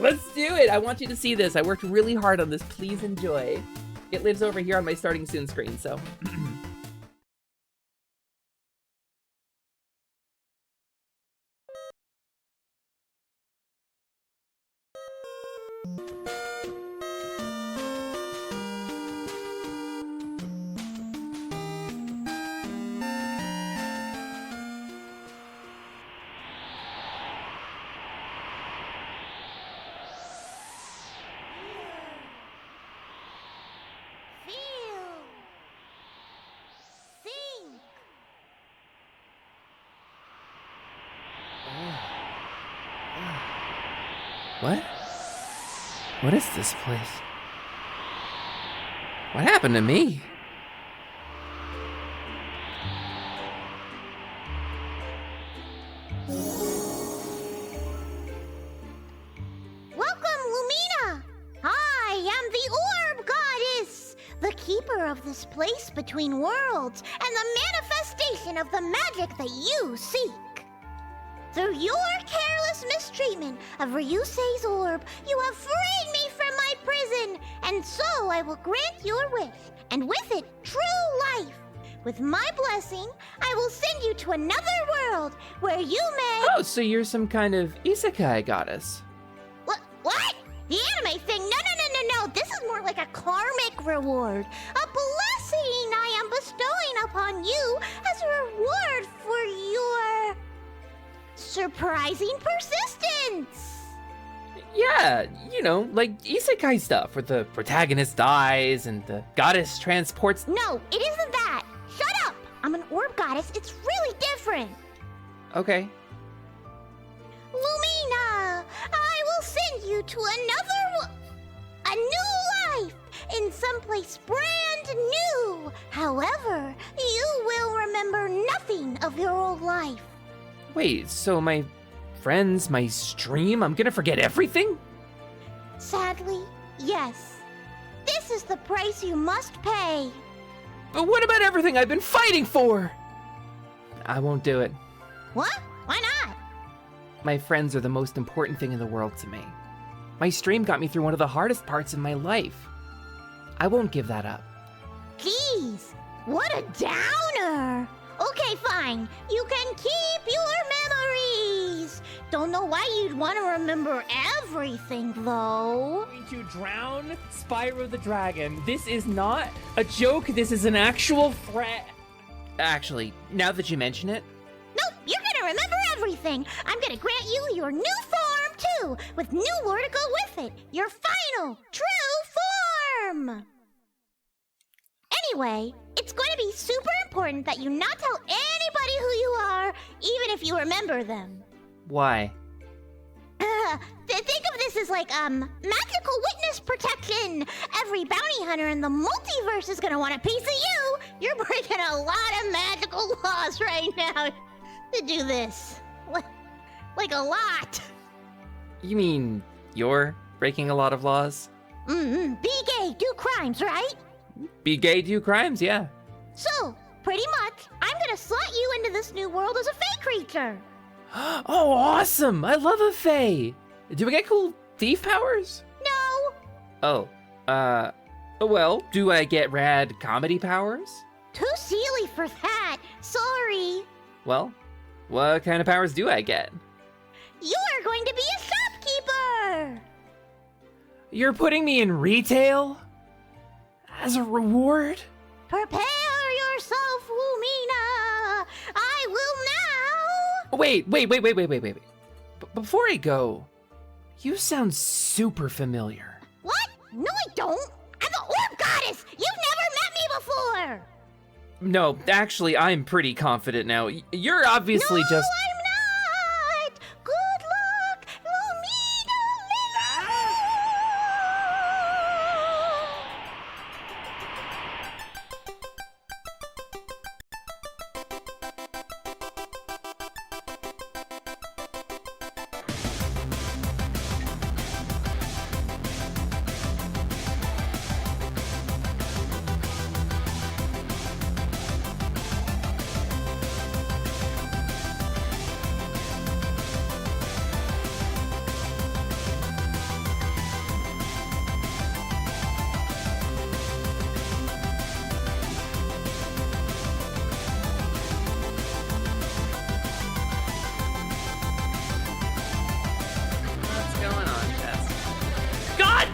Let's do it. I want you to see this. I worked really hard on this. Please enjoy. It lives over here on my starting soon screen, so. What? What is this place? What happened to me? Welcome, Lumina! I am the Orb Goddess, the keeper of this place between worlds and the manifestation of the magic that you seek. Through your careless mistreatment of Ryusei's orb, you have freed me from my prison, and so I will grant your wish, and with it, true life. With my blessing, I will send you to another world where you may— Oh, so you're some kind of isekai goddess. What? The anime thing? No. This is more like a karmic reward. A blessing I am bestowing upon you as a reward for your surprising persistence. Yeah, you know, like isekai stuff where the protagonist dies and the goddess transports. No, it isn't that. Shut up! I'm an orb goddess. It's really different. Okay. Lumina, I will send you to a new life in someplace brand new. However, you will remember nothing of your old life. Wait, so my friends, my stream, I'm gonna forget everything? Sadly, yes. This is the price you must pay. But what about everything I've been fighting for? I won't do it. What? Why not? My friends are the most important thing in the world to me. My stream got me through one of the hardest parts in my life. I won't give that up. Jeez, what a downer. Okay, fine. You can keep your memories. Don't know why you'd want to remember everything, though. Going to drown Spyro the Dragon. This is not a joke. This is an actual threat. Actually, now that you mention it. Nope, you're gonna remember everything. I'm gonna grant you your new form, too, with new lore to go with it. Your final, true form. Anyway, it's going to be super important that you not tell anybody who you are, even if you remember them. Why? Think of this as like, magical witness protection. Every bounty hunter in the multiverse is gonna want a piece of you. You're breaking a lot of magical laws right now to do this. Like a lot. You mean you're breaking a lot of laws? Be gay, do crimes, right? Be gay, do crimes, yeah. So, pretty much, I'm gonna slot you into this new world as a fey creature. Oh, awesome! I love a fae! Do we get cool thief powers? No, Oh, well, do I get rad comedy powers? too silly for that. Sorry. Well, what kind of powers do I get? You are going to be a shopkeeper. You're putting me in retail? As a reward? Prepare yourself, Lumina. I will now. Wait. Before I go, you sound super familiar. What? No, I don't. I'm the orb goddess. You've never met me before. No, actually, I'm pretty confident now. You're obviously No, just... I'm not. Good luck, Lumina.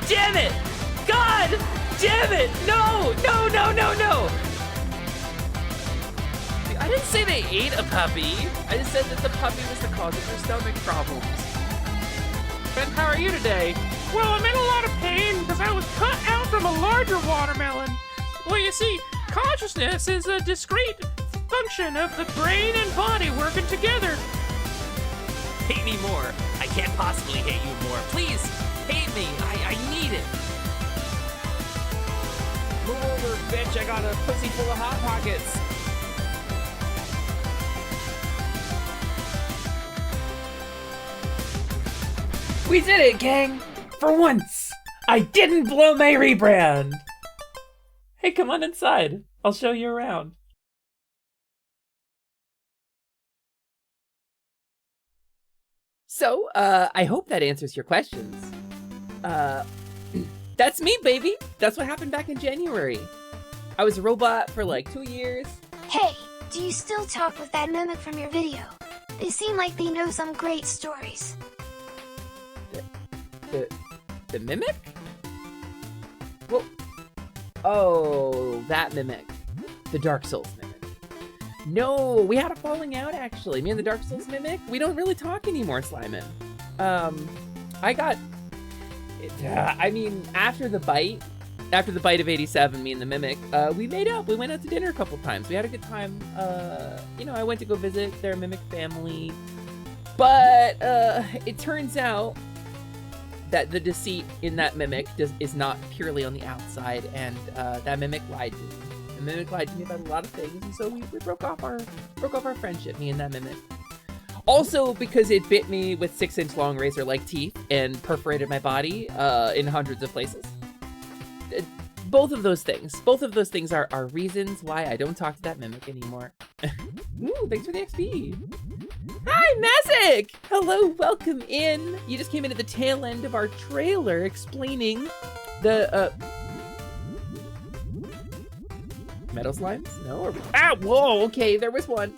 damn it! God damn it! No! No, no, no, no! I didn't say they ate a puppy. I just said that the puppy was the cause of their stomach problems. Ben, how are you today? Well, I'm in a lot of pain because I was cut out from a larger watermelon. Well, you see, consciousness is a discrete function of the brain and body working together. Hate me more. I can't possibly hate you more. Please, hate me. I need it. Move over, bitch. I got a pussy full of Hot Pockets. We did it, gang! For once, I didn't blow my rebrand! Hey, come on inside. I'll show you around. So, I hope that answers your questions. That's me, baby! That's what happened back in January. I was a robot for like 2 years. Hey, do you still talk with that mimic from your video? They seem like they know some great stories. The mimic? Well, oh, that mimic. The Dark Souls mimic. No, we had a falling out actually. Me and the Dark Souls mimic, we don't really talk anymore, Slyman. I mean, after the bite of 87, me and the mimic, we made up. We went out to dinner a couple times. We had a good time. You know, I went to go visit their mimic family. But it turns out that the deceit in that mimic is not purely on the outside, and that mimic lied to me. The mimic lied to me about a lot of things, and so we broke off our friendship, me and that mimic. Also because it bit me with 6-inch long razor-like teeth and perforated my body in hundreds of places. Both of those things are reasons why I don't talk to that mimic anymore. Ooh, thanks for the XP. Hi, Mazik! Hello, welcome in. You just came in at the tail end of our trailer explaining the, metal slimes? No? Whoa, okay, there was one.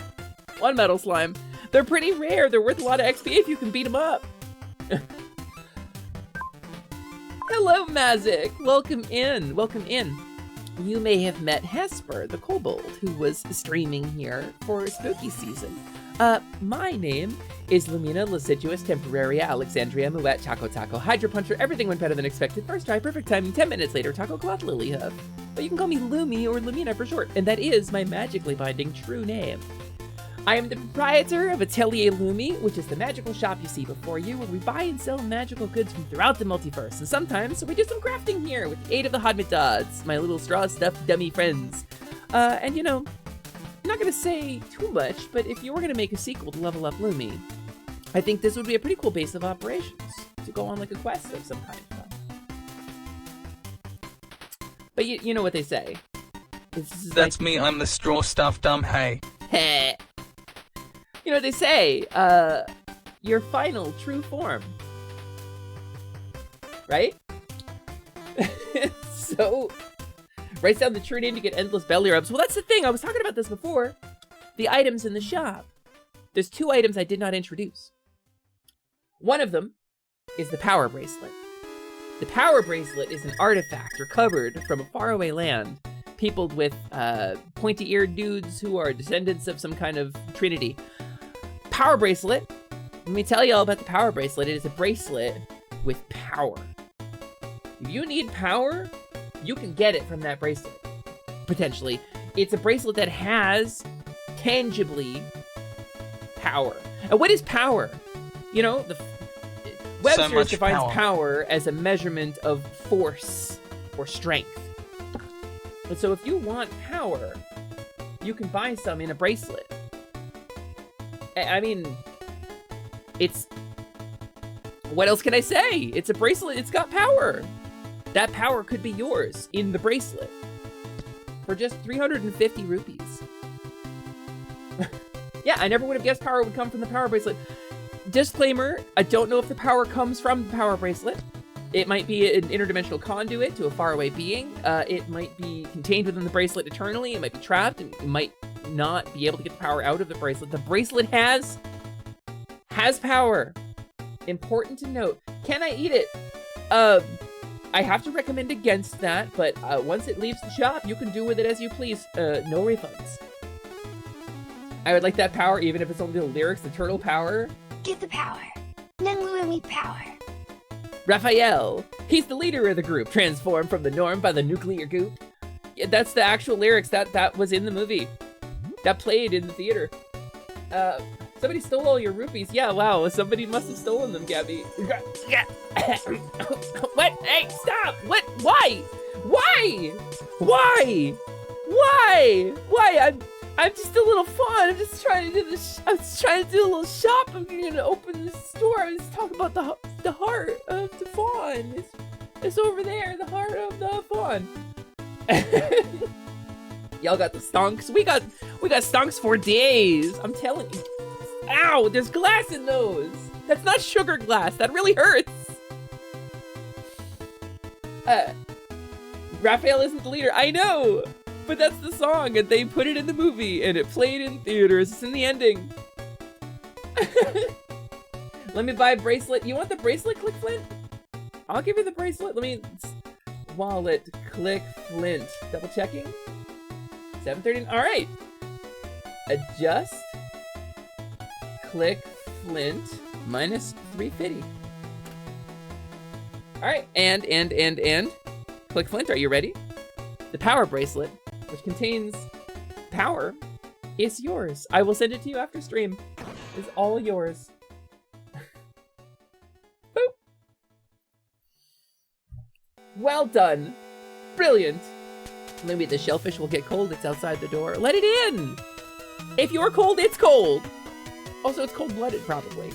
One metal slime. They're pretty rare. They're worth a lot of XP if you can beat them up. Hello, Mazik. Welcome in. Welcome in. You may have met Hesper, the kobold, who was streaming here for spooky season. My name is Lumina Lasciduous Temporaria Alexandria Muet Chaco Taco Hydra Puncher. Everything went better than expected. First try, perfect timing. 10 minutes later, Taco Cloth Lily Hoof. But you can call me Lumi or Lumina for short, and that is my magically binding true name. I am the proprietor of Atelier Lumi, which is the magical shop you see before you, where we buy and sell magical goods from throughout the multiverse. And sometimes we do some crafting here with the aid of the Hodmitads, my little straw-stuffed dummy friends. And you know, I'm not gonna say too much, but if you were gonna make a sequel to Level Up Lumi, I think this would be a pretty cool base of operations to go on like a quest of some kind. But you know what they say. That's me, I'm the straw-stuffed dumb hay. Heh. You know what they say, your final true form. Right? So, writes down the true name to get endless belly rubs. Well, that's the thing, I was talking about this before. The items in the shop. There's 2 items I did not introduce. One of them is the power bracelet. The power bracelet is an artifact recovered from a faraway land, peopled with pointy-eared dudes who are descendants of some kind of trinity. Power bracelet. Let me tell you all about the power bracelet. It is a bracelet with power. If you need power, you can get it from that bracelet. Potentially. It's a bracelet that has tangibly power. And what is power? You know, Webster's defines power as a measurement of force or strength. And so if you want power, you can buy some in a bracelet. I mean, it's... What else can I say? It's a bracelet, it's got power. That power could be yours in the bracelet for just 350 rupees. Yeah, I never would have guessed power would come from the power bracelet. Disclaimer, I don't know if the power comes from the power bracelet. It might be an interdimensional conduit to a faraway being. It might be contained within the bracelet eternally. It might be trapped, and it might not be able to get the power out of the bracelet. The bracelet has power. Important to note. Can I eat it? I have to recommend against that, but once it leaves the shop, you can do with it as you please. No refunds. I would like that power, even if it's only the lyrics, the turtle power. Get the power. Nengluami power. Raphael, he's the leader of the group, transformed from the norm by the nuclear goop. Yeah, that's the actual lyrics that was in the movie. That played in the theater. Somebody stole all your rupees. Yeah, wow, somebody must have stolen them, Gabby. What? Hey, stop! What? Why? Why? Why? Why? Why? I'm just a little Faun. I'm just trying to do this. I'm just trying to do a little shop. I'm gonna open this store. I'm just talking about the heart of the Faun. It's over there, the heart of the Faun. Y'all got the stonks. We got stonks for days. I'm telling you. Ow! There's glass in those. That's not sugar glass. That really hurts. Raphael isn't the leader. I know. But that's the song, and they put it in the movie, and it played in theaters. It's in the ending. Let me buy a bracelet. You want the bracelet, Click Flint? I'll give you the bracelet. Let me... Wallet, Click Flint. Double checking. 7:30. All right. Adjust. Click Flint. Minus 350. All right. And. Click Flint, are you ready? The power bracelet, which contains power, is yours. I will send it to you after stream. It's all yours. Boop. Well done. Brilliant. Maybe the shellfish will get cold. It's outside the door. Let it in. If you're cold, it's cold. Also, it's cold-blooded, probably.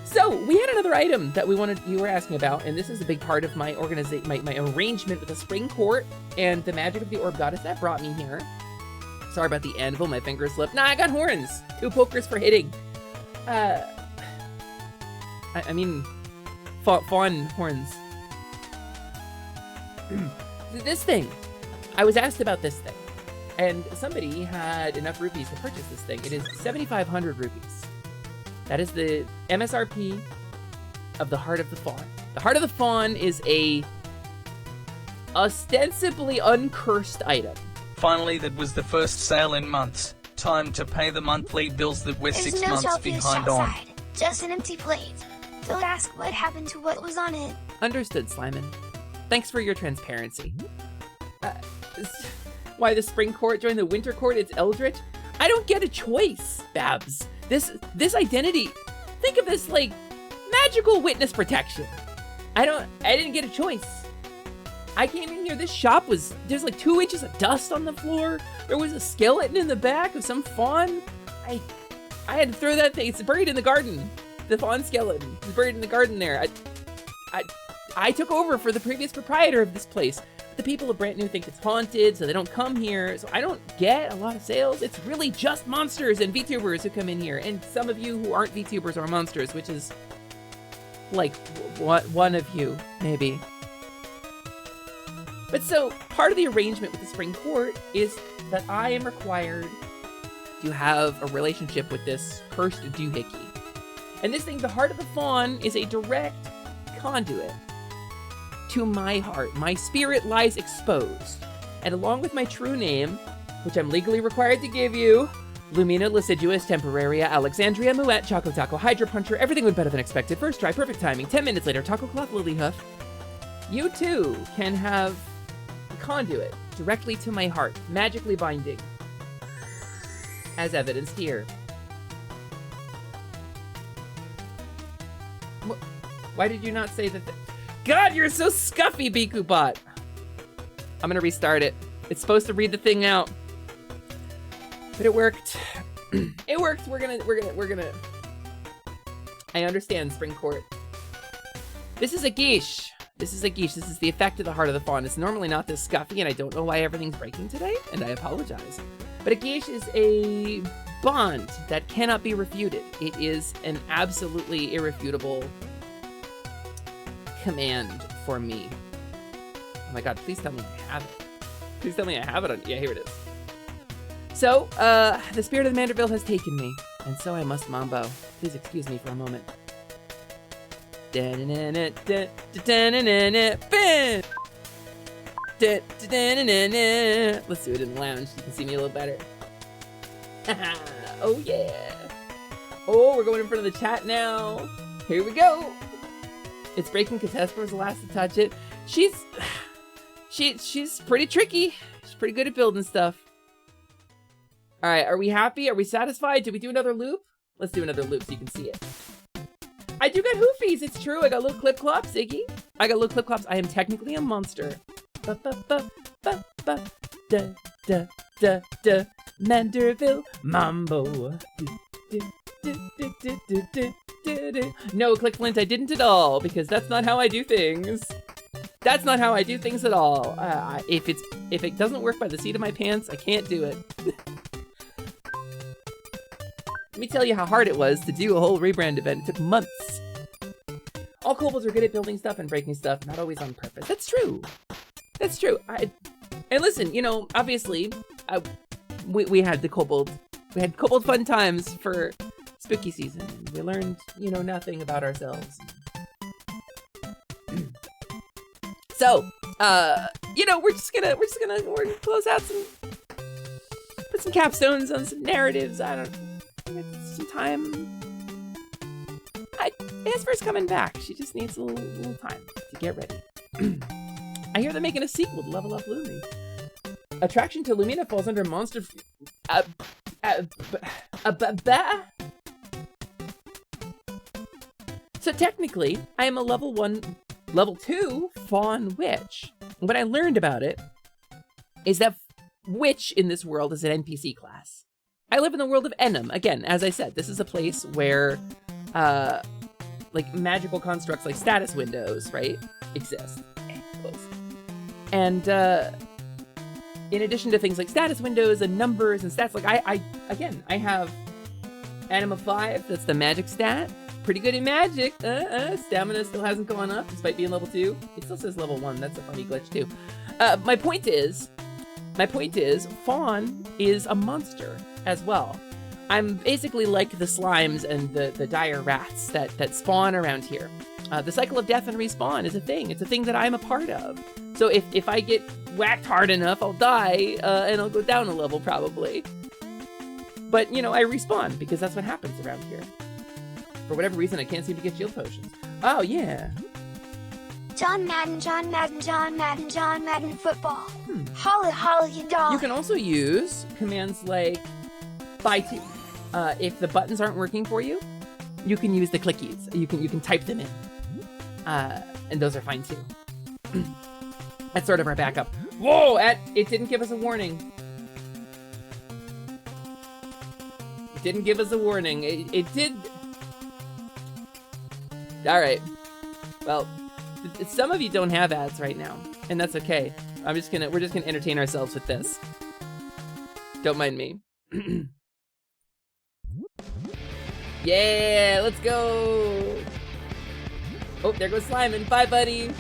So, we had another item that you were asking about, and this is a big part of my my arrangement with the spring court and the magic of the orb goddess that brought me here. Sorry about the anvil, my finger slipped. Nah, I got horns. 2 pokers for hitting. I mean, fawn horns. This thing. I was asked about this thing, and somebody had enough rupees to purchase this thing. It is 7,500 rupees. That is the MSRP of the Heart of the Faun. The Heart of the Faun is a ostensibly uncursed item. Finally, that was the first sale in months. Time to pay the monthly bills that we're There's 6 no months shellfish behind on. outside. Just an empty plate. Don't ask what happened to what was on it. Understood, Slyman. Thanks for your transparency. Why the spring court joined the winter court? It's Eldritch? I don't get a choice, Babs. This identity, think of this like magical witness protection. I didn't get a choice. I came in here, this shop there's like 2 inches of dust on the floor. There was a skeleton in the back of some fawn. I had to throw that thing, it's buried in the garden. The fawn skeleton is buried in the garden there. I took over for the previous proprietor of this place. The people of Brand New think it's haunted, so they don't come here. So I don't get a lot of sales. It's really just monsters and VTubers who come in here. And some of you who aren't VTubers are monsters, which is like one of you, maybe. But so part of the arrangement with the Spring Court is that I am required to have a relationship with this cursed doohickey. And this thing, the Heart of the Faun, is a direct conduit to my heart. My spirit lies exposed. And along with my true name, which I'm legally required to give you, Lumina Liciduous Temporaria Alexandria Muette Choco Taco Hydra Puncher, everything went better than expected. First try, perfect timing. 10 minutes later, Taco Cloth Lilyhoof. You too can have a conduit directly to my heart, magically binding. As evidenced here. Why did you not say that? God, you're so scuffy, Bikubot. I'm gonna restart it. It's supposed to read the thing out, but it worked. It worked. We're gonna. I understand, Spring Court. This is a geesh. This is the effect of the Heart of the Faun. It's normally not this scuffy, and I don't know why everything's breaking today, and I apologize. But a geesh is a bond that cannot be refuted. It is an absolutely irrefutable command for me. Oh my god, please tell me I have it. Please tell me I have it on. Yeah, here it is. So, the spirit of the Manderville has taken me, and so I must mambo. Please excuse me for a moment. Let's do it in the lounge. You can see me a little better. Oh yeah. Oh, we're going in front of the chat now. Here we go. It's breaking because Hesper was the last to touch it. She's pretty tricky. She's pretty good at building stuff. All right, are we happy? Are we satisfied? Did we do another loop? Let's do another loop so you can see it. I do got hoofies, it's true. I got little clip clops, Iggy. I got little clip clops. I am technically a monster. Ba ba ba ba ba da da da da Manderville Mambo. No, Click Flint, I didn't at all, because that's not how I do things. That's not how I do things at all. If it doesn't work by the seat of my pants, I can't do it. Let me tell you how hard it was to do a whole rebrand event. It took months. All kobolds are good at building stuff and breaking stuff, not always on purpose. That's true. That's true. And listen, you know, obviously, we had the kobold. We had kobold fun times for spooky season. We learned, you know, nothing about ourselves. So, you know, we're gonna close out put some capstones on some narratives. I don't know, some time. Asper's coming back. She just needs a little time to get ready. I hear they're making a sequel to Level Up Lumi. Attraction to Lumina falls under monster. So technically, I am a level 2 Faun witch. What I learned about it is that witch in this world is an NPC class. I live in the world of Enum. Again, as I said, this is a place where, like, magical constructs like status windows, right, exist. Close. And, in addition to things like status windows and numbers and stats, like, I have Anima 5, that's the magic stat. Pretty good in magic. Stamina still hasn't gone up, despite being level 2. It still says level 1, that's a funny glitch, too. My point is, Faun is a monster as well. I'm basically like the slimes and the dire rats that spawn around here. The cycle of death and respawn is a thing. It's a thing that I'm a part of. So if I get whacked hard enough, I'll die, and I'll go down a level probably. But, you know, I respawn because that's what happens around here. For whatever reason, I can't seem to get shield potions. Oh, yeah. John Madden football. Holla holla you dog. You can also use commands like buy two. If the buttons aren't working for you, you can use the clickies. You can type them in. And those are fine too. That's sort of our backup. Whoa! It didn't give us a warning. It didn't give us a warning. It did. All right. Well, some of you don't have ads right now, and that's okay. We're just gonna entertain ourselves with this. Don't mind me. Yeah, let's go. Oh, there goes Slimin'. Bye, buddy.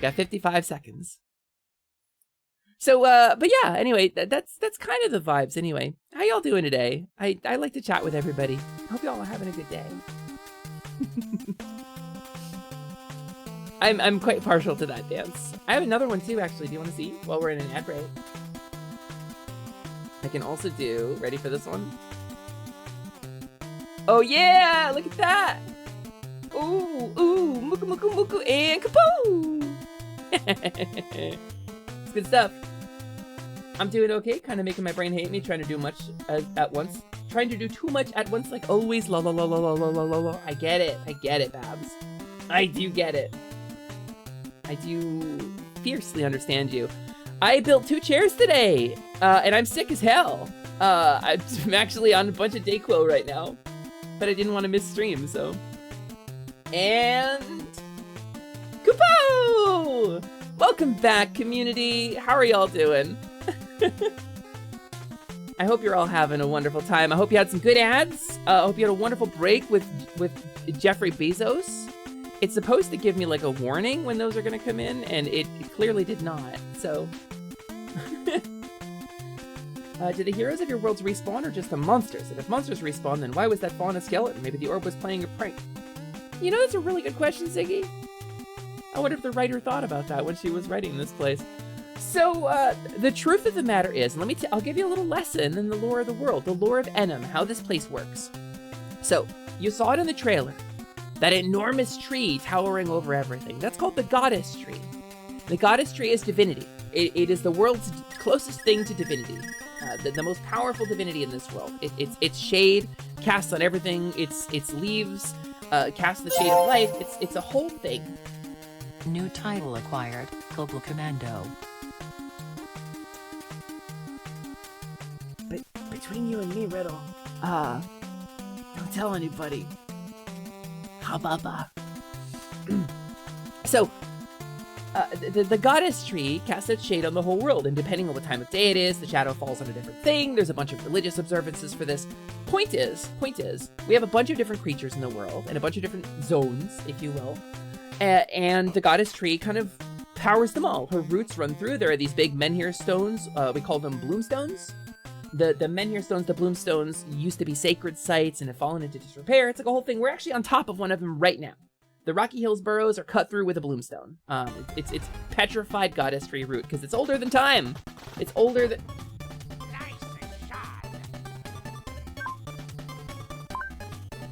Got 55 seconds. So, but yeah, anyway, that's kind of the vibes anyway. How y'all doing today? I like to chat with everybody. Hope y'all are having a good day. I'm quite partial to that dance. I have another one too, actually. Do you want to see while we're in an ad break? I can also do, ready for this one? Oh yeah, look at that. Ooh, muku muku muku, and kapoo. It's good stuff. I'm doing okay, kind of making my brain hate me, trying to do much at once. Trying to do too much at once, like always, la la la la la la la la la. I get it, Babs. I do get it. I do fiercely understand you. I built 2 chairs today, and I'm sick as hell. I'm actually on a bunch of Dayquil right now, but I didn't want to miss stream, so. And Kupo! Welcome back, community. How are y'all doing? I hope you're all having a wonderful time. I hope you had some good ads. I hope you had a wonderful break with Jeffrey Bezos. It's supposed to give me like a warning when those are going to come in, and it clearly did not. So Do the heroes of your worlds respawn or just the monsters? And if monsters respawn, then why was that fawn a skeleton? Maybe the orb was playing a prank. You know, that's a really good question, Ziggy. I wonder if the writer thought about that when she was writing this place. So, the truth of the matter is, and I'll give you a little lesson in the lore of the world, the lore of Enem, how this place works. So, you saw it in the trailer. That enormous tree towering over everything. That's called the goddess tree. The goddess tree is divinity. It is the world's closest thing to divinity. The most powerful divinity in this world. Its shade casts on everything. Its leaves cast the shade of life. It's a whole thing. New title acquired, Global Commando. But between you and me, Riddle, don't tell anybody. Hababa. So, the goddess tree casts its shade on the whole world, and depending on what time of day it is, the shadow falls on a different thing. There's a bunch of religious observances for this. Point is, we have a bunch of different creatures in the world, and a bunch of different zones, if you will. And the goddess tree kind of powers them all. Her roots run through. There are these big menhir stones. We call them bloomstones. The menhir stones, the bloomstones, used to be sacred sites and have fallen into disrepair. It's like a whole thing. We're actually on top of one of them right now. The Rocky Hills burrows are cut through with a bloomstone. It's petrified goddess tree root because it's older than time. It's older than...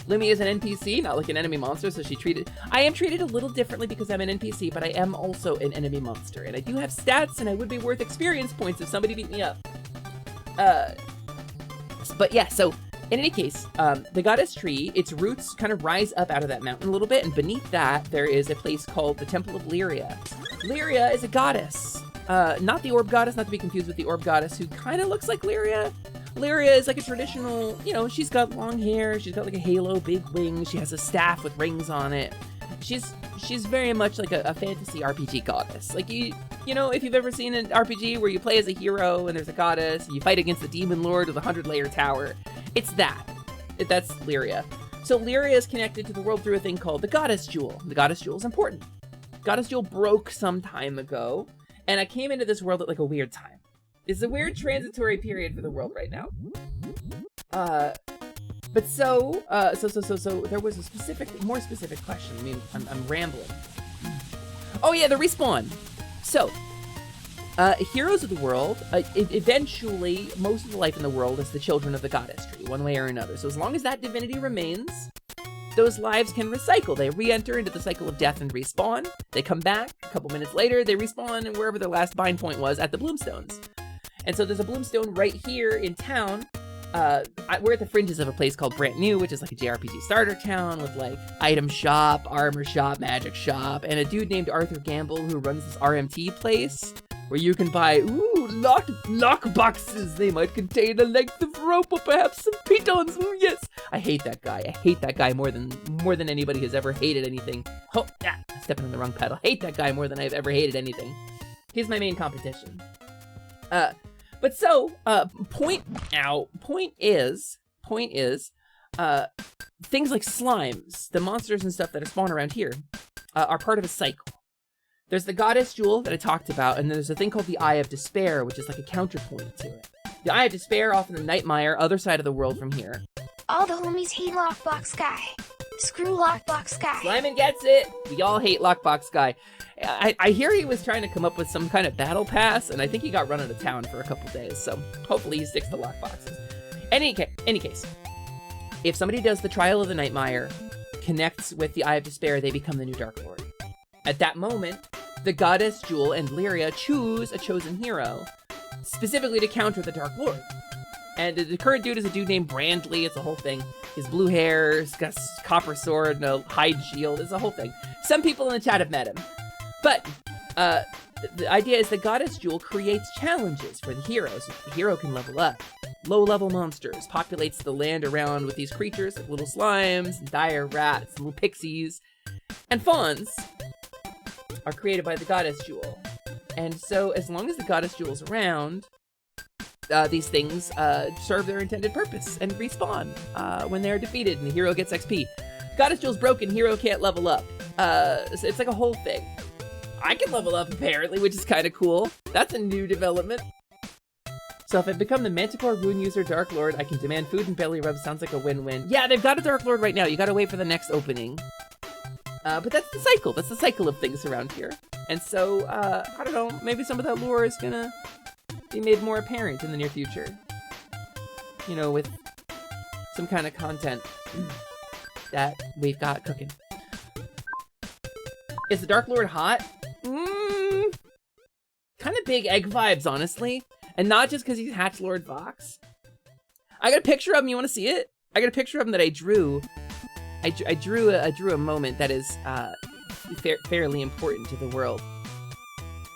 Lumi is an NPC, not like an enemy monster, so I am treated a little differently because I'm an NPC, but I am also an enemy monster. And I do have stats, and I would be worth experience points if somebody beat me up. But yeah, so in any case, the goddess tree, its roots kind of rise up out of that mountain a little bit, and beneath that, there is a place called the Temple of Lyria. Lyria is a goddess. Not the orb goddess, not to be confused with the orb goddess, who kind of looks like Lyria. Lyria is like a traditional, you know, she's got long hair, she's got like a halo, big wings, she has a staff with rings on it. She's very much like a fantasy RPG goddess. Like you know, if you've ever seen an RPG where you play as a hero and there's a goddess, and you fight against the demon lord with a 100-layer tower, it's that. That's Lyria. So Lyria is connected to the world through a thing called the Goddess Jewel. The Goddess Jewel is important. Goddess Jewel broke some time ago, and I came into this world at like a weird time. It's a weird transitory period for the world right now. But so there was a more specific question. I mean, I'm rambling. Oh yeah, the respawn. So, heroes of the world, eventually, most of the life in the world is the children of the goddess tree, one way or another. So as long as that divinity remains, those lives can recycle. They re-enter into the cycle of death and respawn. They come back, a couple minutes later, they respawn and wherever their last bind point was at the Bloomstones. And so there's a Bloomstone right here in town. We're at the fringes of a place called Brand New, which is like a JRPG starter town with like item shop, armor shop, magic shop, and a dude named Arthur Gamble who runs this RMT place where you can buy, lock boxes. They might contain a length of rope or perhaps some pitons. Ooh, yes. I hate that guy. I hate that guy more than anybody has ever hated anything. Oh, yeah, stepping on the wrong pedal. Hate that guy more than I've ever hated anything. He's my main competition. But so, point is, things like slimes, the monsters and stuff that spawn around here, are part of a cycle. There's the Goddess Jewel that I talked about, and there's a thing called the Eye of Despair, which is like a counterpoint to it. The Eye of Despair off in the Nightmire, other side of the world from here. All the homies hate Lockbox Guy. Screw Lockbox Guy. Slyman gets it! We all hate Lockbox Guy. I hear he was trying to come up with some kind of battle pass, and I think he got run out of town for a couple days, so hopefully he sticks to lockboxes. Any case, if somebody does the Trial of the Nightmare, connects with the Eye of Despair, they become the new Dark Lord. At that moment, the Goddess Jewel and Lyria choose a chosen hero, specifically to counter the Dark Lord. And the current dude is a dude named Brandley. It's a whole thing. His blue hair, he's got a copper sword and a hide shield. It's a whole thing. Some people in the chat have met him. But the idea is the Goddess Jewel creates challenges for the heroes. The hero can level up. Low-level monsters populates the land around with these creatures, like little slimes, and dire rats, and little pixies. And fawns are created by the Goddess Jewel. And so as long as the Goddess Jewel's around, these things serve their intended purpose and respawn when they're defeated and the hero gets XP. Goddess Jewel's broken, hero can't level up. So it's like a whole thing. I can level up apparently, which is kind of cool. That's a new development. So if I become the Manticore Rune user Dark Lord, I can demand food and belly rub. Sounds like a win-win. Yeah, they've got a Dark Lord right now. You gotta wait for the next opening. But that's the cycle. That's the cycle of things around here. And so, I don't know, maybe some of that lore is gonna be made more apparent in the near future. You know, with some kind of content that we've got cooking. Is the Dark Lord hot? Kind of big egg vibes, honestly. And not just because he's Hatch Lord Vox. I got a picture of him. You want to see it? I got a picture of him that I drew. I drew a moment that is fairly important to the world.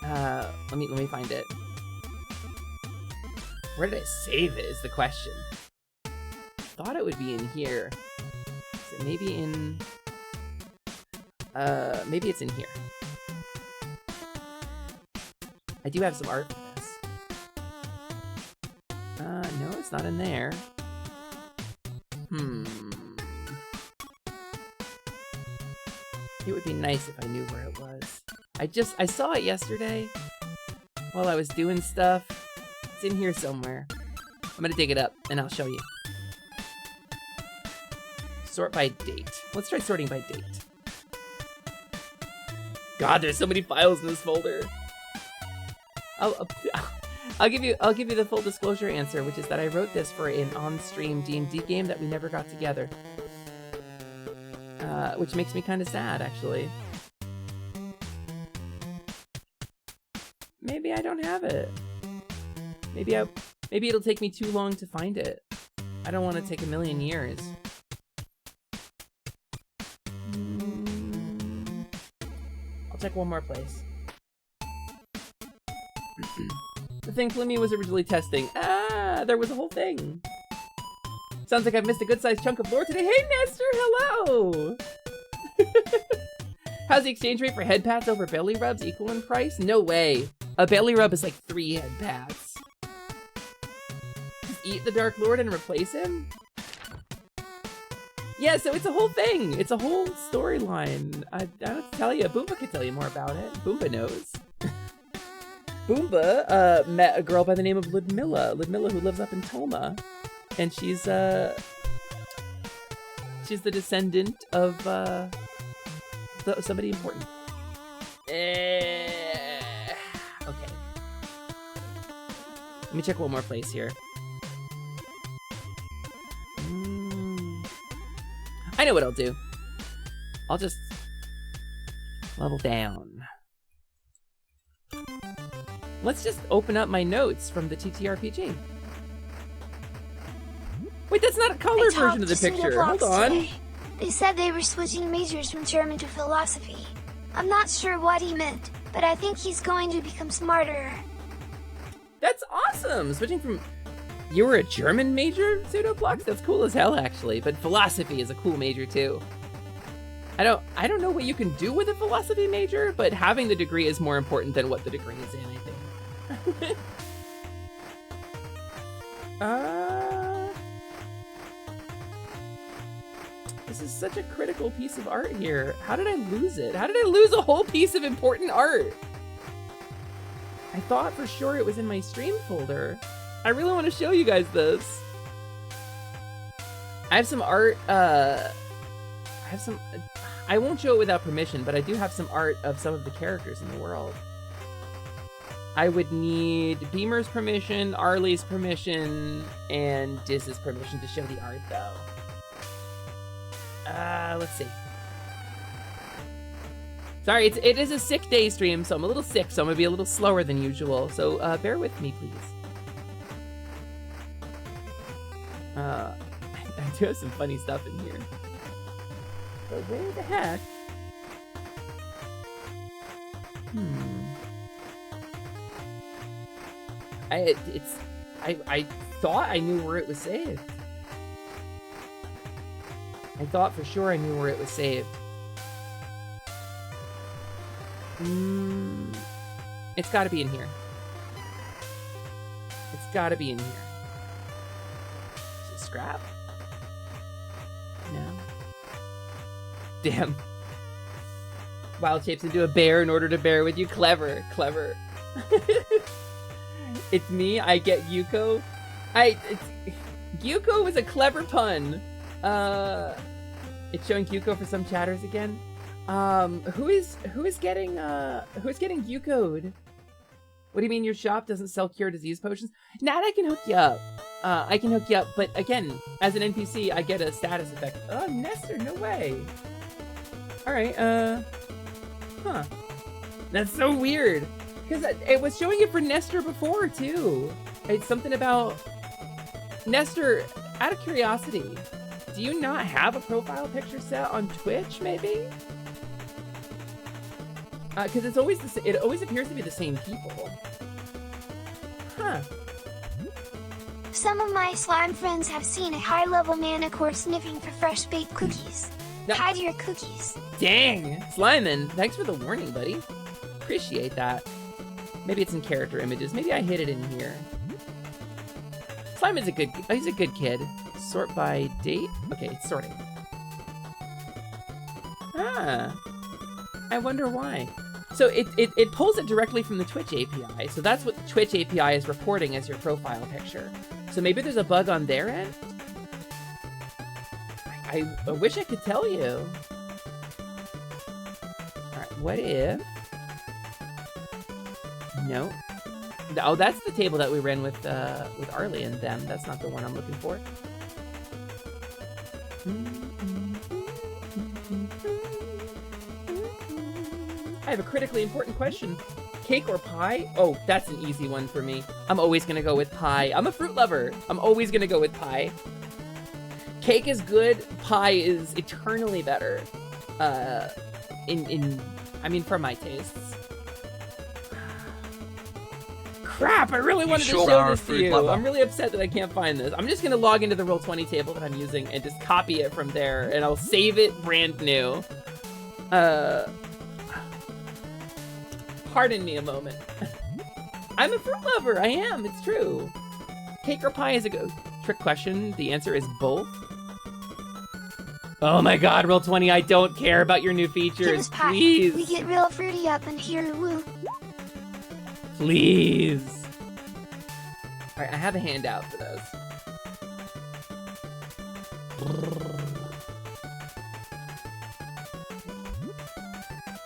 Let me find it. Where did I save it? Is the question. Thought it would be in here. Is it maybe in? Maybe it's in here. I do have some art for this. No, it's not in there. It would be nice if I knew where it was. I saw it yesterday while I was doing stuff. It's in here somewhere. I'm gonna dig it up and I'll show you. Sort by date. Let's try sorting by date. God, there's so many files in this folder. I'll give you the full disclosure answer, which is that I wrote this for an on-stream D&D game that we never got together. Which makes me kind of sad, actually. Maybe I don't have it. Maybe it'll take me too long to find it. I don't want to take a million years. I'll check one more place. The thing Flimmy was originally testing. There was a whole thing. Sounds like I've missed a good-sized chunk of lore today. Hey, Nestor, hello! How's the exchange rate for head pats over belly rubs equal in price? No way. A belly rub is like 3 head pats. Just eat the Dark Lord and replace him? Yeah, so it's a whole thing. It's a whole storyline. I don't have to tell you. Boomba can tell you more about it. Boomba knows. Boomba met a girl by the name of Ludmilla. Ludmilla, who lives up in Toma. And she's the descendant of somebody important. Okay. Let me check one more place here. I know what I'll do. I'll just level down. Let's just open up my notes from the TTRPG. Wait, that's not a color version of the picture. Hold on. Today. They said they were switching majors from German to philosophy. I'm not sure what he meant, but I think he's going to become smarter. That's awesome! Switching from... You were a German major, Pseudoplox? That's cool as hell, actually. But philosophy is a cool major, too. I don't know what you can do with a philosophy major, but having the degree is more important than what the degree is in, I think. This is such a critical piece of art here. How did I lose it? How did I lose a whole piece of important art? I thought for sure it was in my stream folder. I really want to show you guys this. I have some art, I won't show it without permission, but I do have some art of some of the characters in the world. I would need Beamer's permission, Arlie's permission, and Diz's permission to show the art, though. Let's see. Sorry, it is a sick day stream, so I'm a little sick, so I'm gonna be a little slower than usual. So, bear with me, please. I do have some funny stuff in here. But where the heck? I thought I knew where it was saved. I thought for sure I knew where it was saved. It's gotta be in here. It's gotta be in here. Is it scrap? No. Damn. Wild shapes into a bear in order to bear with you. Clever, clever. It's me. I get Yuko. Yuko was a clever pun. It's showing Yuko for some chatters again. Who is getting Yuko'd? What do you mean your shop doesn't sell cure disease potions? Nat, I can hook you up. I can hook you up, but again, as an NPC, I get a status effect. Oh, Nestor, no way. All right, huh. That's so weird. Because it was showing it for Nestor before, too. It's something about... Nestor, out of curiosity, do you not have a profile picture set on Twitch, maybe? Because it always appears to be the same people. Huh. Some of my slime friends have seen a high-level manicore sniffing for fresh-baked cookies. No. Hide your cookies. Dang! Slimin, thanks for the warning, buddy. Appreciate that. Maybe it's in character images. Maybe I hid it in here. Slimin's he's a good kid. Sort by date? Okay, it's sorting. Ah. I wonder why. So it pulls it directly from the Twitch API. So that's what the Twitch API is reporting as your profile picture. So maybe there's a bug on their end? I wish I could tell you. Alright, what if... No. Oh, that's the table that we ran with Arlie and them. That's not the one I'm looking for. I have a critically important question. Cake or pie? Oh, that's an easy one for me. I'm always gonna go with pie. I'm a fruit lover. I'm always gonna go with pie. Cake is good. Pie is eternally better. I mean, for my tastes. Crap, I really wanted to show this to you. I'm really upset that I can't find this. I'm just gonna log into the Roll20 table that I'm using and just copy it from there, and I'll save it brand new. Pardon me a moment. I'm a fruit lover, I am, it's true. Cake or pie is a good trick question. The answer is both. Oh my god, Roll20, I don't care about your new features, Give us pie. please. We get real fruity up in here, woo. Please. Alright, I have a handout for this.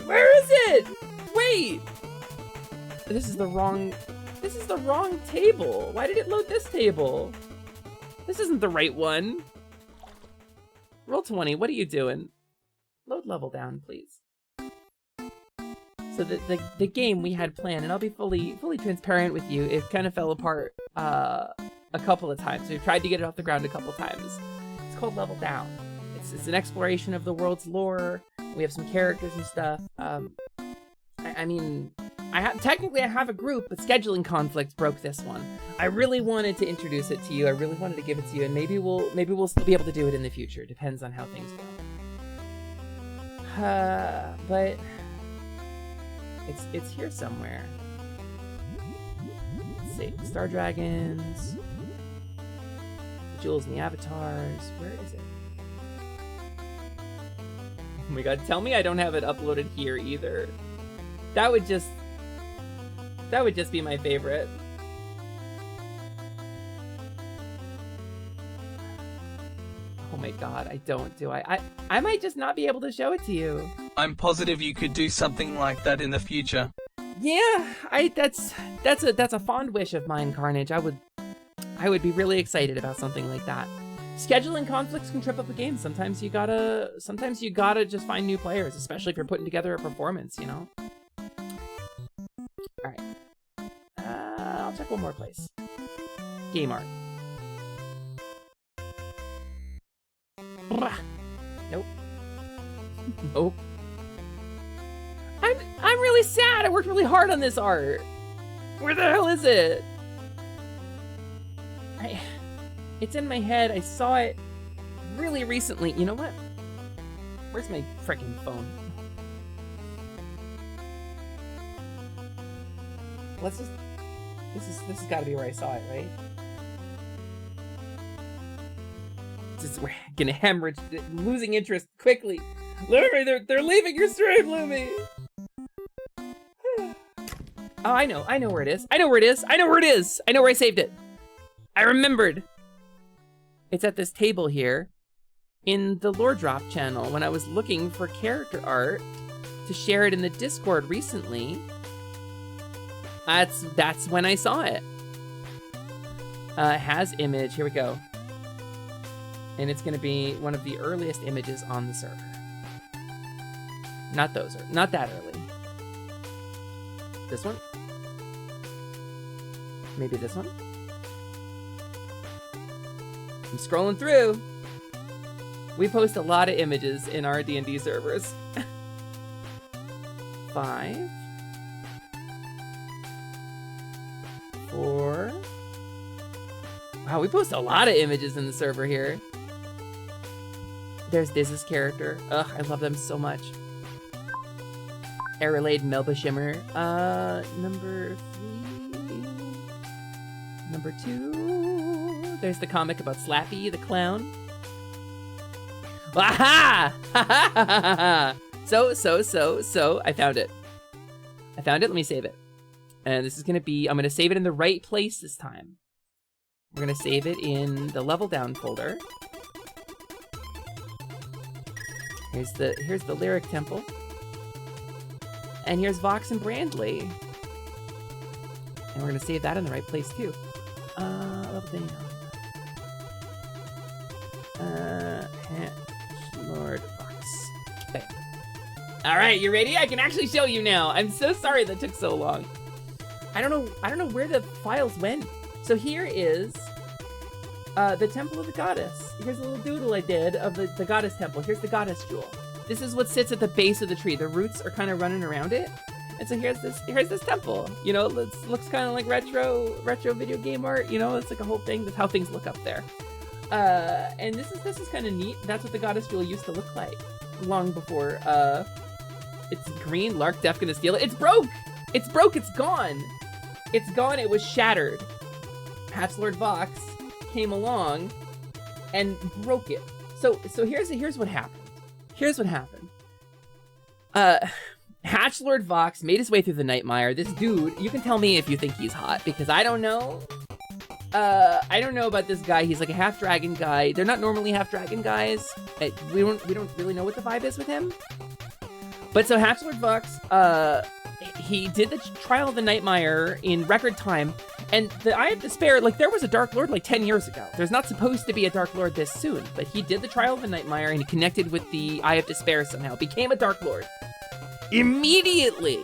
Where is it? Wait! This is the wrong table. Why did it load this table? This isn't the right one. Roll20, what are you doing? Load level down, please. So the game we had planned, and I'll be fully transparent with you, it kind of fell apart a couple of times. We've tried to get it off the ground a couple times. It's called Level Down. It's an exploration of the world's lore. We have some characters and stuff. I mean, technically I have a group, but scheduling conflicts broke this one. I really wanted to introduce it to you. I really wanted to give it to you, and maybe we'll still be able to do it in the future. Depends on how things go. But it's here somewhere. Let's see. Star Dragons. The Jewels and the Avatars. Where is it? Oh my god, tell me I don't have it uploaded here either. That would just be my favorite. Oh my god, I don't, do I? I might just not be able to show it to you. I'm positive you could do something like that in the future. Yeah, that's a fond wish of mine, Carnage. I would be really excited about something like that. Scheduling conflicts can trip up a game. Sometimes you gotta just find new players, especially if you're putting together a performance, you know? Alright. I'll check one more place. Game art. Nope. Nope. I'm really sad. I worked really hard on this art. Where the hell is it? It's in my head. I saw it really recently. You know what? Where's my freaking phone? Let's just... This has got to be where I saw it, right? We're gonna hemorrhage, losing interest quickly. Lumi, they're leaving your stream, Lumi. Oh, I know where it is. I know where it is. I know where it is. I know where I saved it. I remembered. It's at this table here in the Lore Drop channel when I was looking for character art to share it in the Discord recently. That's when I saw it. Has image, here we go. And it's gonna be one of the earliest images on the server. Not those, not that early. This one? Maybe this one? I'm scrolling through. We post a lot of images in our D&D servers. 5. 4. Wow, we post a lot of images in the server here. There's Diz's character. Ugh, I love them so much. Airlaid Melba Shimmer. Number 3. Number 2. There's the comic about Slappy the clown. Aha! So, I found it. Let me save it. And this is gonna be, I'm gonna save it in the right place this time. We're gonna save it in the level down folder. Here's the lyric temple. And here's Vox and Brandley. And we're gonna save that in the right place too. Level down. Lord Vox. Okay. All right, you ready? I can actually show you now. I'm so sorry that took so long. I don't know where the files went. So here is the Temple of the Goddess. Here's a little doodle I did of the Goddess Temple. Here's the Goddess Jewel. This is what sits at the base of the tree. The roots are kind of running around it. And so here's this temple. You know, it looks kind of like retro video game art. You know, it's like a whole thing. That's how things look up there. And this is kind of neat. That's what the Goddess Jewel used to look like long before. It's green. Lark Def gonna steal it. It's broke. It's broke. It's gone. It's gone. It was shattered. Hatchlord Vox came along and broke it. So here's what happened. Here's what happened. Hatchlord Vox made his way through the Nightmire. This dude, you can tell me if you think he's hot, because I don't know. I don't know about this guy. He's like a half dragon guy. They're not normally half dragon guys. We don't really know what the vibe is with him. But so Hatchlord Vox, he did the Trial of the Nightmare in record time. And the Eye of Despair, like, there was a Dark Lord like 10 years ago. There's not supposed to be a Dark Lord this soon, but he did the Trial of the Nightmare and he connected with the Eye of Despair somehow, became a Dark Lord. Immediately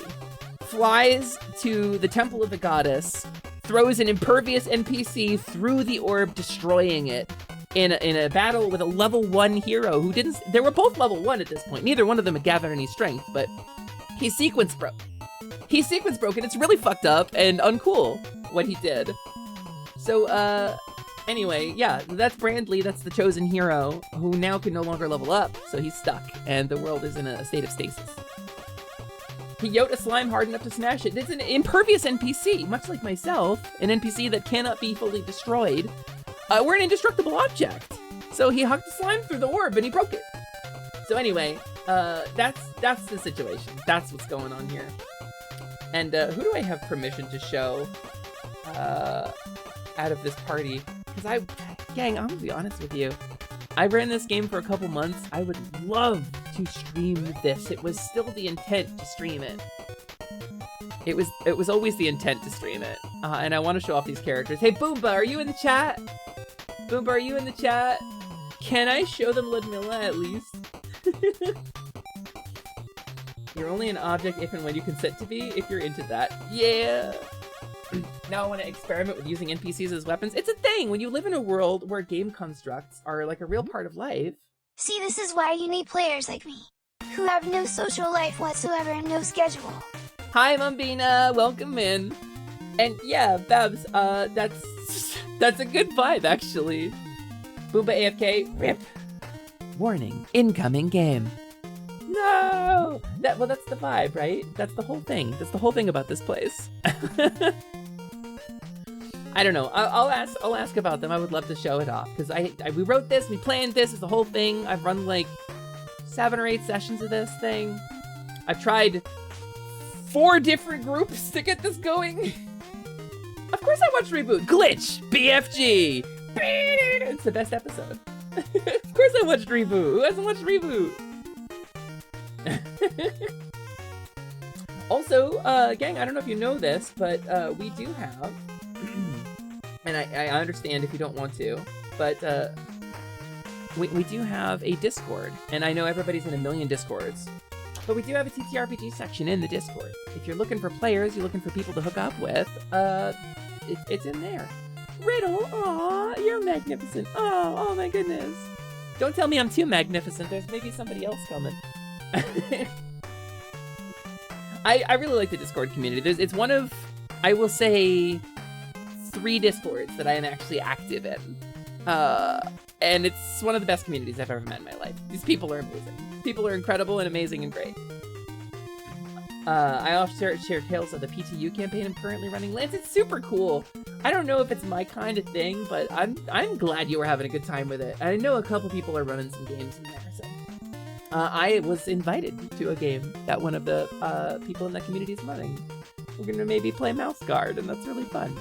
flies to the Temple of the Goddess, throws an impervious NPC through the orb, destroying it in a battle with a level 1 hero who didn't, they were both level 1 at this point. Neither one of them had gathered any strength, but he sequence broke. He sequence broke, and it's really fucked up and uncool what he did. So, anyway, yeah, that's Brandley, that's the chosen hero, who now can no longer level up, so he's stuck, and the world is in a state of stasis. He yote a slime hard enough to smash it. It's an impervious NPC, much like myself, an NPC that cannot be fully destroyed. We're an indestructible object. So he hucked the slime through the orb, and he broke it. So anyway, that's the situation. That's what's going on here. And who do I have permission to show out of this party? Because gang, I'm gonna be honest with you. I ran this game for a couple months. I would love to stream this. It was still the intent to stream it. It was always the intent to stream it. And I want to show off these characters. Hey, Boomba, are you in the chat? Boomba, are you in the chat? Can I show them Ludmilla at least? You're only an object if and when you consent to be, if you're into that. Yeah! Now I want to experiment with using NPCs as weapons. It's a thing! When you live in a world where game constructs are like a real part of life. See, this is why you need players like me, who have no social life whatsoever and no schedule. Hi, Mumbina! Welcome in! And yeah, Babs, that's a good vibe, actually. Boomba AFK, RIP! Warning, incoming game. No! That's the vibe, right? That's the whole thing. That's the whole thing about this place. I don't know. I'll ask about them. I would love to show it off because we wrote this, we planned this. It's the whole thing. I've run like 7 or 8 sessions of this thing. I've tried 4 different groups to get this going. Of course I watched Reboot. Glitch, BFG. It's the best episode. Of course I watched Reboot. Who hasn't watched Reboot? Also, gang, I don't know if you know this, but we do have, and I understand if you don't want to, but we do have a Discord, and I know everybody's in a million Discords, but we do have a TTRPG section in the Discord. If you're looking for players, you're looking for people to hook up with, it's in there. Riddle, aw, you're magnificent. Oh my goodness. Don't tell me I'm too magnificent. There's maybe somebody else coming. I really like the Discord community. It's one of, I will say, 3 Discords that I am actually active in. And it's one of the best communities I've ever met in my life. These people are amazing. People are incredible and amazing and great. I also share tales of the PTU campaign I'm currently running. Lance, it's super cool. I don't know if it's my kind of thing, but I'm glad you were having a good time with it. I know a couple people are running some games in there, so. I was invited to a game that one of the people in that community is running. We're gonna maybe play Mouse Guard, and that's really fun.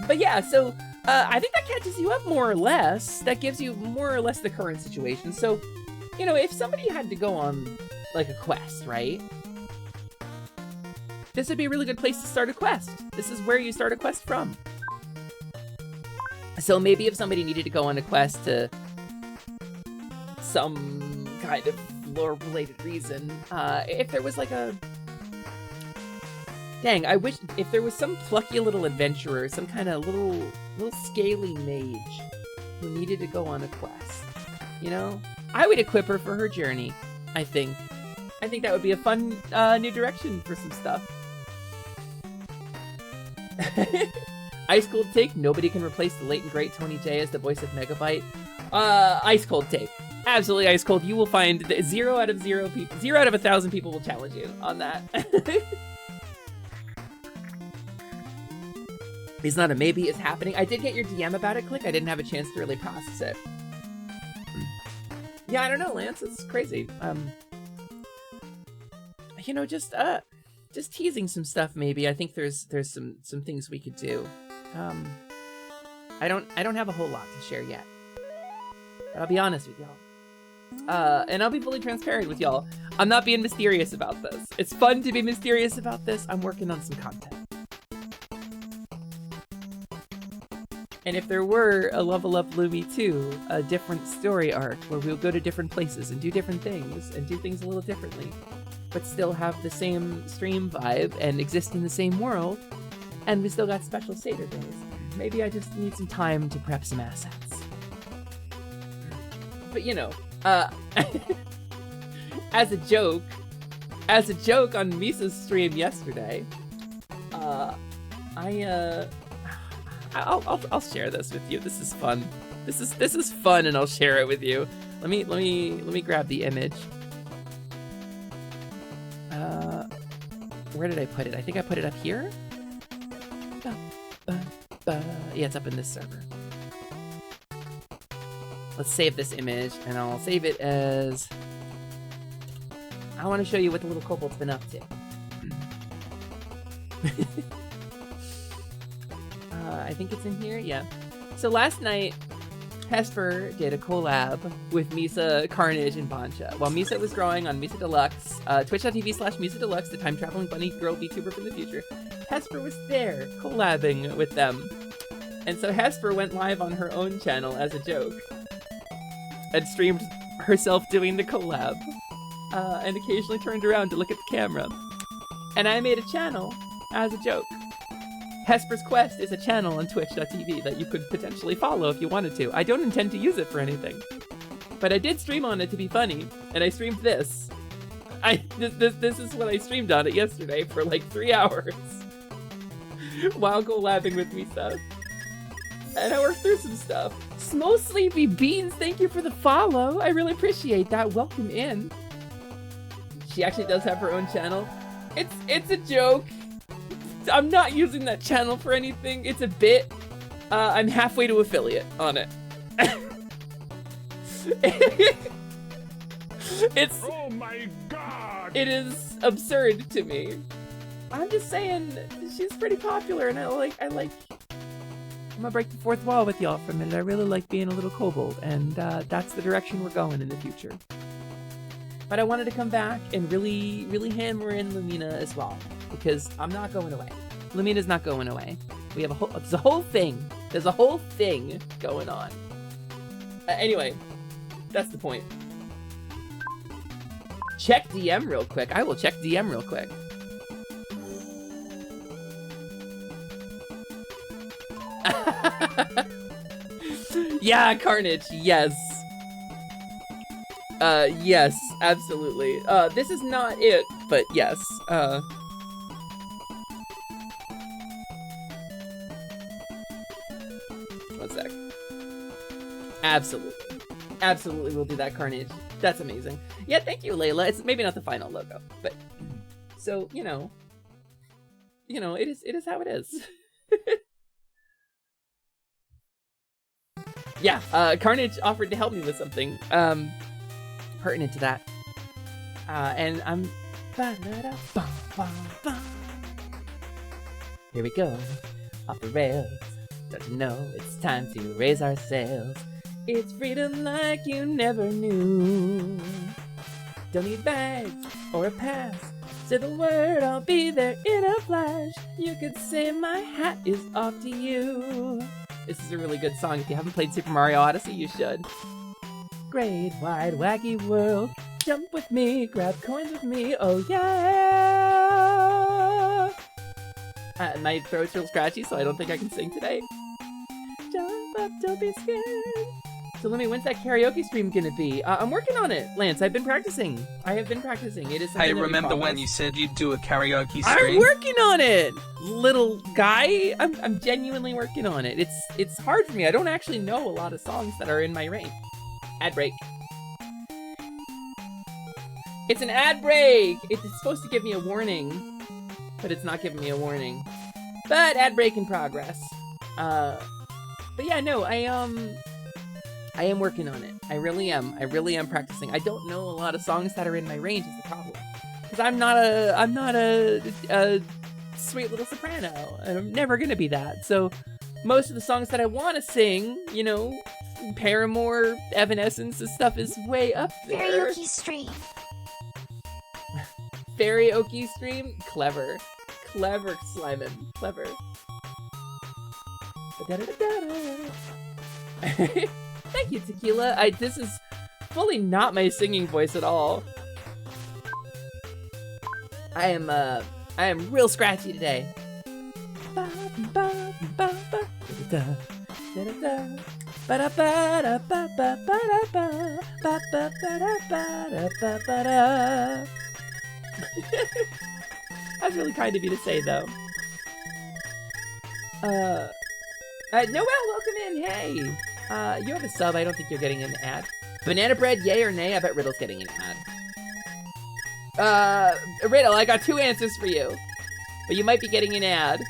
But yeah, so I think that catches you up more or less. That gives you more or less the current situation. So, you know, if somebody had to go on, like, a quest, right? This would be a really good place to start a quest. This is where you start a quest from. So maybe if somebody needed to go on a quest to some kind of lore-related reason, if there was like a... Dang, I wish if there was some plucky little adventurer, some kind of little scaly mage who needed to go on a quest, you know? I would equip her for her journey, I think. I think that would be a fun new direction for some stuff. Ice Cold Take, nobody can replace the late and great Tony J as the voice of Megabyte. Ice Cold Take. Absolutely ice cold. You will find 0 out of 0 people, 0 out of 1,000 people will challenge you on that. It's not a maybe, it's happening. I did get your DM about it, Click. I didn't have a chance to really process it. Yeah, I don't know, Lance. It's crazy. You know, just teasing some stuff. Maybe I think there's some things we could do. I don't have a whole lot to share yet, but I'll be honest with y'all. And I'll be fully transparent with y'all. I'm not being mysterious about this. It's fun to be mysterious about this. I'm working on some content. And if there were a Level Up Lumi 2, a different story arc where we'll go to different places and do different things and do things a little differently, but still have the same stream vibe and exist in the same world, and we still got special Saturdays, maybe I just need some time to prep some assets. But you know, as a joke on Misa's stream yesterday, I'll share this with you. This is fun. This is fun, and I'll share it with you. Let me grab the image. Where did I put it? I think I put it up here. Yeah, it's up in this server. Let's save this image, and I'll save it as... I want to show you what the little kobold's been up to. I think it's in here, yeah. So last night, Hesper did a collab with Misa, Carnage, and Bancha. While Misa was growing on Misa Deluxe, twitch.tv/Misa Deluxe, the time-traveling bunny girl VTuber from the future, Hesper was there, collabing with them. And so Hesper went live on her own channel as a joke, and streamed herself doing the collab, and occasionally turned around to look at the camera. And I made a channel as a joke. Hesper's Quest is a channel on twitch.tv that you could potentially follow if you wanted to. I don't intend to use it for anything, but I did stream on it to be funny, and I streamed this. This is what I streamed on it yesterday for like 3 hours while collabing with Misa. And I worked through some stuff. Small Sleepy Beans, thank you for the follow. I really appreciate that. Welcome in. She actually does have her own channel. It's a joke. I'm not using that channel for anything. It's a bit. I'm halfway to affiliate on it. It's. Oh my god! It is absurd to me. I'm just saying, she's pretty popular, and I like. I'm gonna break the fourth wall with y'all for a minute. I really like being a little kobold, and that's the direction we're going in the future. But I wanted to come back and really, really hammer in Lumina as well, because I'm not going away. Lumina's not going away. We have there's a whole thing. There's a whole thing going on. Anyway, that's the point. Check DM real quick. I will check DM real quick. Yeah, Carnage, yes. Yes, absolutely. This is not it, but yes. 1 sec. Absolutely. Absolutely we'll do that, Carnage. That's amazing. Yeah, thank you, Layla. It's maybe not the final logo, but so, you know, it is how it is. Yeah, Carnage offered to help me with something, pertinent to that. And I'm... Here we go, off the rails. Don't you know it's time to raise our sails? It's freedom like you never knew. Don't need bags or a pass. Say the word, I'll be there in a flash. You could say my hat is off to you. This is a really good song. If you haven't played Super Mario Odyssey, you should. Great, wide, wacky world. Jump with me, grab coins with me, oh yeah! My throat's real scratchy, so I don't think I can sing today. Jump up, don't be scared. So let me, when's that karaoke stream gonna be? I'm working on it, Lance. I've been practicing. I have been practicing. It is something Hey, that we remember when promised. you said you'd do a karaoke stream? I'm working on it, little guy. I'm genuinely working on it. It's hard for me. I don't actually know a lot of songs that are in my range. Ad break. It's an ad break. It's supposed to give me a warning, but it's not giving me a warning. But ad break in progress. But yeah, no, I am working on it. I really am. I really am practicing. I don't know a lot of songs that are in my range is the problem. Because I'm not a sweet little soprano. I'm never gonna be that. So most of the songs that I want to sing, you know, Paramore, Evanescence, this stuff is way up there. Karaoke stream. Karaoke stream? Clever. Clever, Slyman. Clever. Thank you, Tequila. This is fully not my singing voice at all. I am real scratchy today. That's really kind of you to say, though. Noel, welcome in. Hey. You have a sub. I don't think you're getting an ad. Banana bread, yay or nay? I bet Riddle's getting an ad. Riddle, I got 2 answers for you. But you might be getting an ad.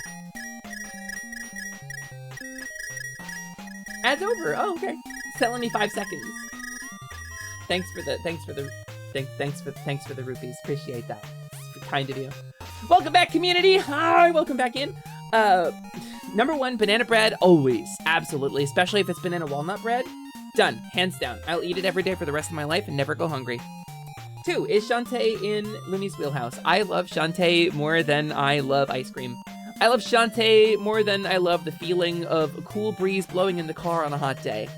Ad's over. Oh, okay. It's telling me 5 seconds. Thanks for the rupees. Appreciate that. It's kind of you. Welcome back, community. Hi, welcome back in. Number 1, banana bread, always. Absolutely. Especially if it's banana walnut bread. Done. Hands down. I'll eat it every day for the rest of my life and never go hungry. 2, is Shantae in Lumi's wheelhouse? I love Shantae more than I love ice cream. I love Shantae more than I love the feeling of a cool breeze blowing in the car on a hot day.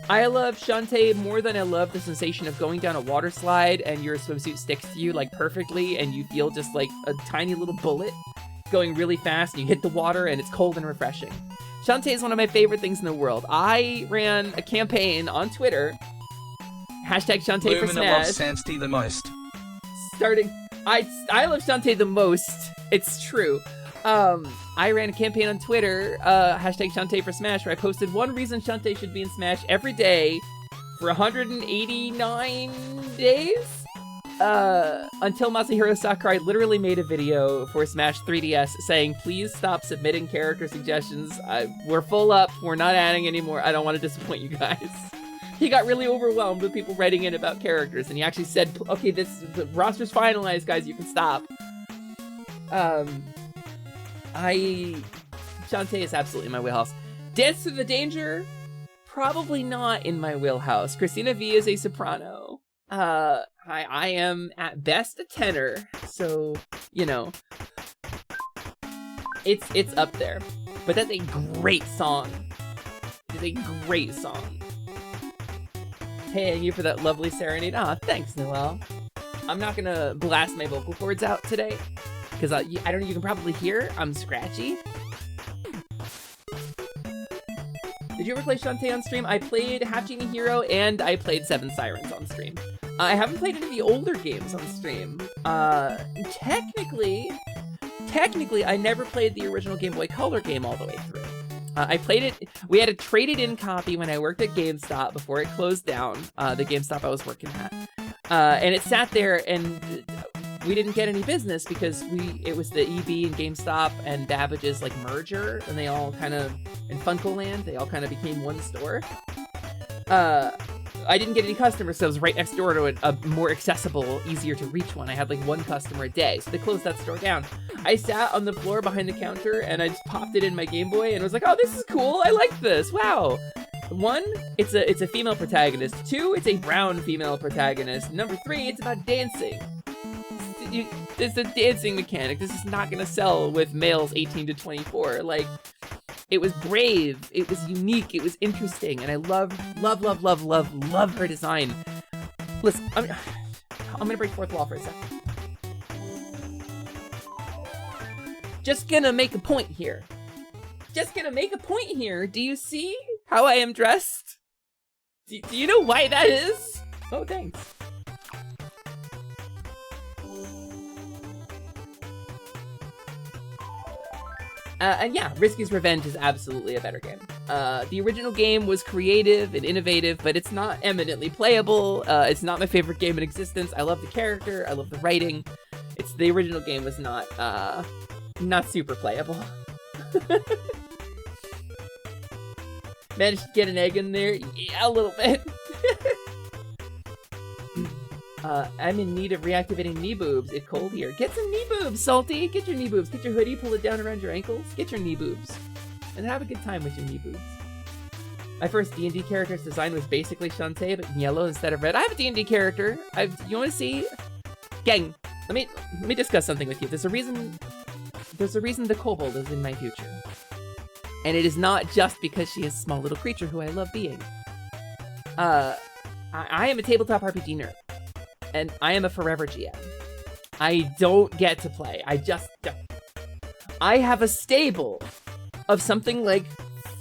I love Shantae more than I love the sensation of going down a water slide and your swimsuit sticks to you like perfectly and you feel just like a tiny little bullet going really fast and you hit the water and it's cold and refreshing. Shantae is one of my favorite things in the world. I ran a campaign on Twitter, hashtag Shantae for Lumina loves Smash. Shantae the most. I love Shantae the most. It's true. I ran a campaign on Twitter, hashtag Shantae for Smash, where I posted one reason Shantae should be in Smash every day for 189 days. Until Masahiro Sakurai literally made a video for Smash 3DS saying, please stop submitting character suggestions. We're full up. We're not adding anymore. I don't want to disappoint you guys. he got really overwhelmed with people writing in about characters, and he actually said, okay, the roster's finalized, guys, you can stop. Shantae is absolutely in my wheelhouse. Dance Through the Danger, probably not in my wheelhouse. Christina V is a soprano. I am at best a tenor, so, you know, it's up there. But that's a great song. It's a great song. Paying you for that lovely serenade. Ah, thanks, Noelle. I'm not gonna blast my vocal cords out today, because I don't know, you can probably hear I'm scratchy. Did you ever play Shantae on stream? I played Half Genie Hero and I played Seven Sirens on stream. I haven't played any of the older games on stream. Technically, I never played the original Game Boy Color game all the way through. I played it, we had a traded-in copy when I worked at GameStop before it closed down, the GameStop I was working at. And it sat there, and we didn't get any business because it was the EB and GameStop and Babbage's like merger, and they all kind of, in Funko Land, they all kind of became one store. I didn't get any customers, so I was right next door to a more accessible, easier to reach one. I had like one customer a day, so they closed that store down. I sat on the floor behind the counter and I just popped it in my Game Boy and was like, oh, this is cool. I like this. Wow. 1, it's a female protagonist. 2, it's a brown female protagonist. Number 3, it's about dancing. It's a dancing mechanic. This is not gonna sell with males 18 to 24. Like, it was brave, it was unique, it was interesting, and I love her design. Listen, I'm gonna break fourth wall for a second. Just gonna make a point here. Do you see how I am dressed? Do you know why that is? Oh, thanks. And yeah, Risky's Revenge is absolutely a better game. The original game was creative and innovative, but it's not eminently playable. It's not my favorite game in existence. I love the character, I love the writing. The original game was not super playable. Managed to get an egg in there? Yeah, a little bit. I'm in need of reactivating knee boobs. It's cold here. Get some knee boobs, Salty! Get your knee boobs. Get your hoodie, pull it down around your ankles. Get your knee boobs. And have a good time with your knee boobs. My first D&D character's design was basically Shantae, but in yellow instead of red. I have a D&D character. You wanna see? Gang, let me discuss something with you. There's a reason the kobold is in my future. And it is not just because she is a small little creature who I love being. I am a tabletop RPG nerd. And I am a forever GM. I don't get to play. I just don't. I have a stable of something like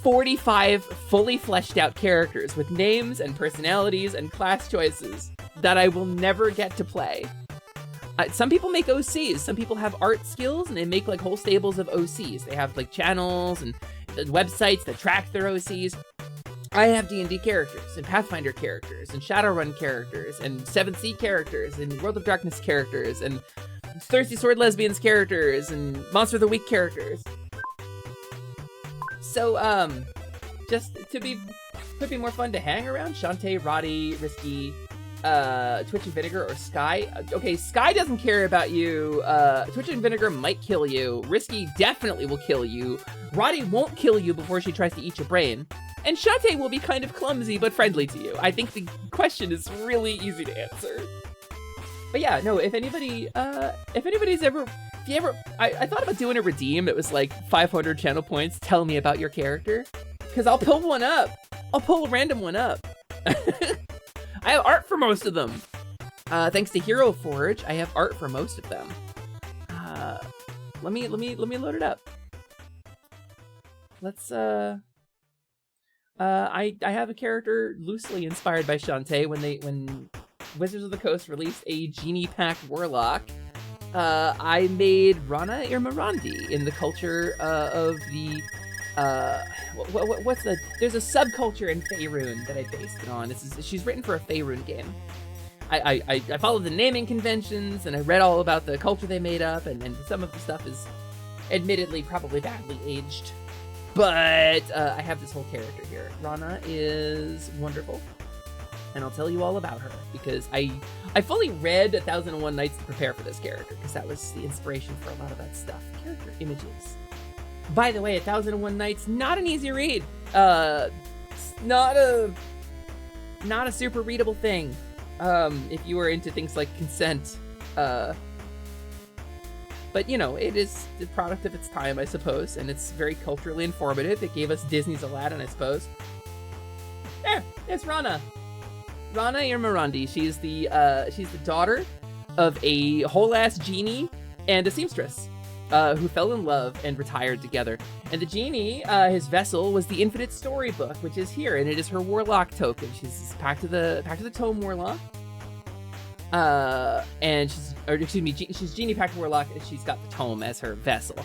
45 fully fleshed out characters with names and personalities and class choices that I will never get to play. Some people make OCs. Some people have art skills and they make like whole stables of OCs. They have like channels and websites that track their OCs. I have D&D characters, and Pathfinder characters, and Shadowrun characters, and 7th Sea characters, and World of Darkness characters, and Thirsty Sword Lesbians characters, and Monster of the Week characters. So, just to be more fun to hang around, Shantae, Roddy, Risky, Twitch and Vinegar, or Sky. Okay, Sky doesn't care about you. Twitch and Vinegar might kill you. Risky definitely will kill you. Roddy won't kill you before she tries to eat your brain. And Shantae will be kind of clumsy but friendly to you. I think the question is really easy to answer. But yeah, no, if anybody's ever, I thought about doing a redeem that was like 500 channel points, tell me about your character. Because I'll pull one up. I'll pull a random one up. I have art for most of them. Thanks to Hero Forge, I have art for most of them. Let me load it up. Let's, I have a character loosely inspired by Shantae when Wizards of the Coast released a Genie Pack Warlock. I made Rana Irmarandi in the culture of the there's a subculture in Faerun that I based it on. She's written for a Faerun game. I followed the naming conventions and I read all about the culture they made up, and some of the stuff is admittedly probably badly aged. But I have this whole character here. Rana is wonderful. and I'll tell you all about her, because I fully read 1001 Nights to prepare for this character, because that was the inspiration for a lot of that stuff. Character images. By the way, 1001 Nights, not an easy read. Not a super readable thing. If you were into things like consent. But, you know, it is the product of its time, I suppose, and it's very culturally informative. It gave us Disney's Aladdin, I suppose. There, it's Rana. Rana Irmirandi. She's the daughter of a whole-ass genie and a seamstress who fell in love and retired together. And the genie, his vessel, was the Infinite Storybook, which is here, and it is her warlock token. She's back to the tome warlock. And she's Genie Pact Warlock, and she's got the tome as her vessel.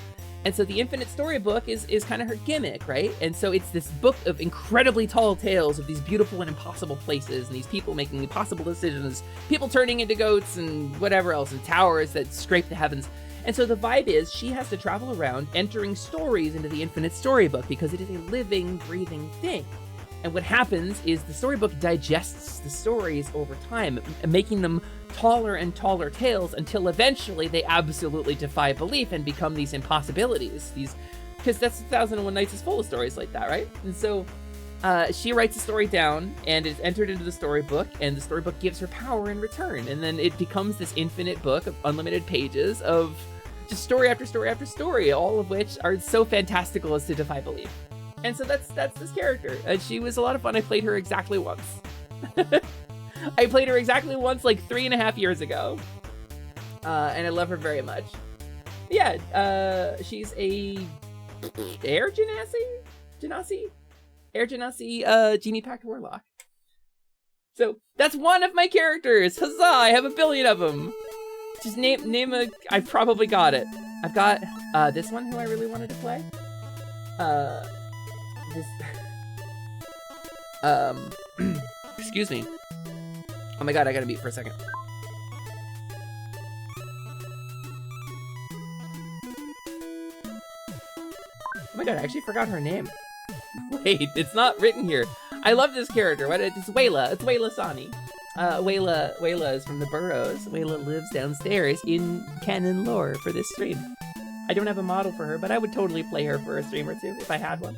And so the Infinite Storybook is kind of her gimmick, right? And so it's this book of incredibly tall tales of these beautiful and impossible places, and these people making impossible decisions, people turning into goats and whatever else, and towers that scrape the heavens. And so the vibe is she has to travel around entering stories into the Infinite Storybook because it is a living, breathing thing. And what happens is the storybook digests the stories over time, making them taller and taller tales until eventually they absolutely defy belief and become these impossibilities. Because that's 1001 Nights is full of stories like that, right? And so she writes a story down and is entered into the storybook, and the storybook gives her power in return. And then it becomes this infinite book of unlimited pages of just story after story after story, all of which are so fantastical as to defy belief. And so that's this character. She was a lot of fun. I played her exactly once. I played her exactly once, like 3.5 years ago. And I love her very much. Yeah, she's a Air Genasi? Air Genasi, Genie Pact Warlock. So that's one of my characters. Huzzah! I have 1 billion of them. Just name a. I probably got it. I've got this one who I really wanted to play. Excuse me. Oh my god, I gotta mute for a second. Oh my god, I actually forgot her name. Wait, it's not written here. I love this character. What? It's Wayla. It's Wayla Sani. Wayla is from the Burrows. Wayla lives downstairs in canon lore for this stream. I don't have a model for her, but I would totally play her for a stream or two if I had one.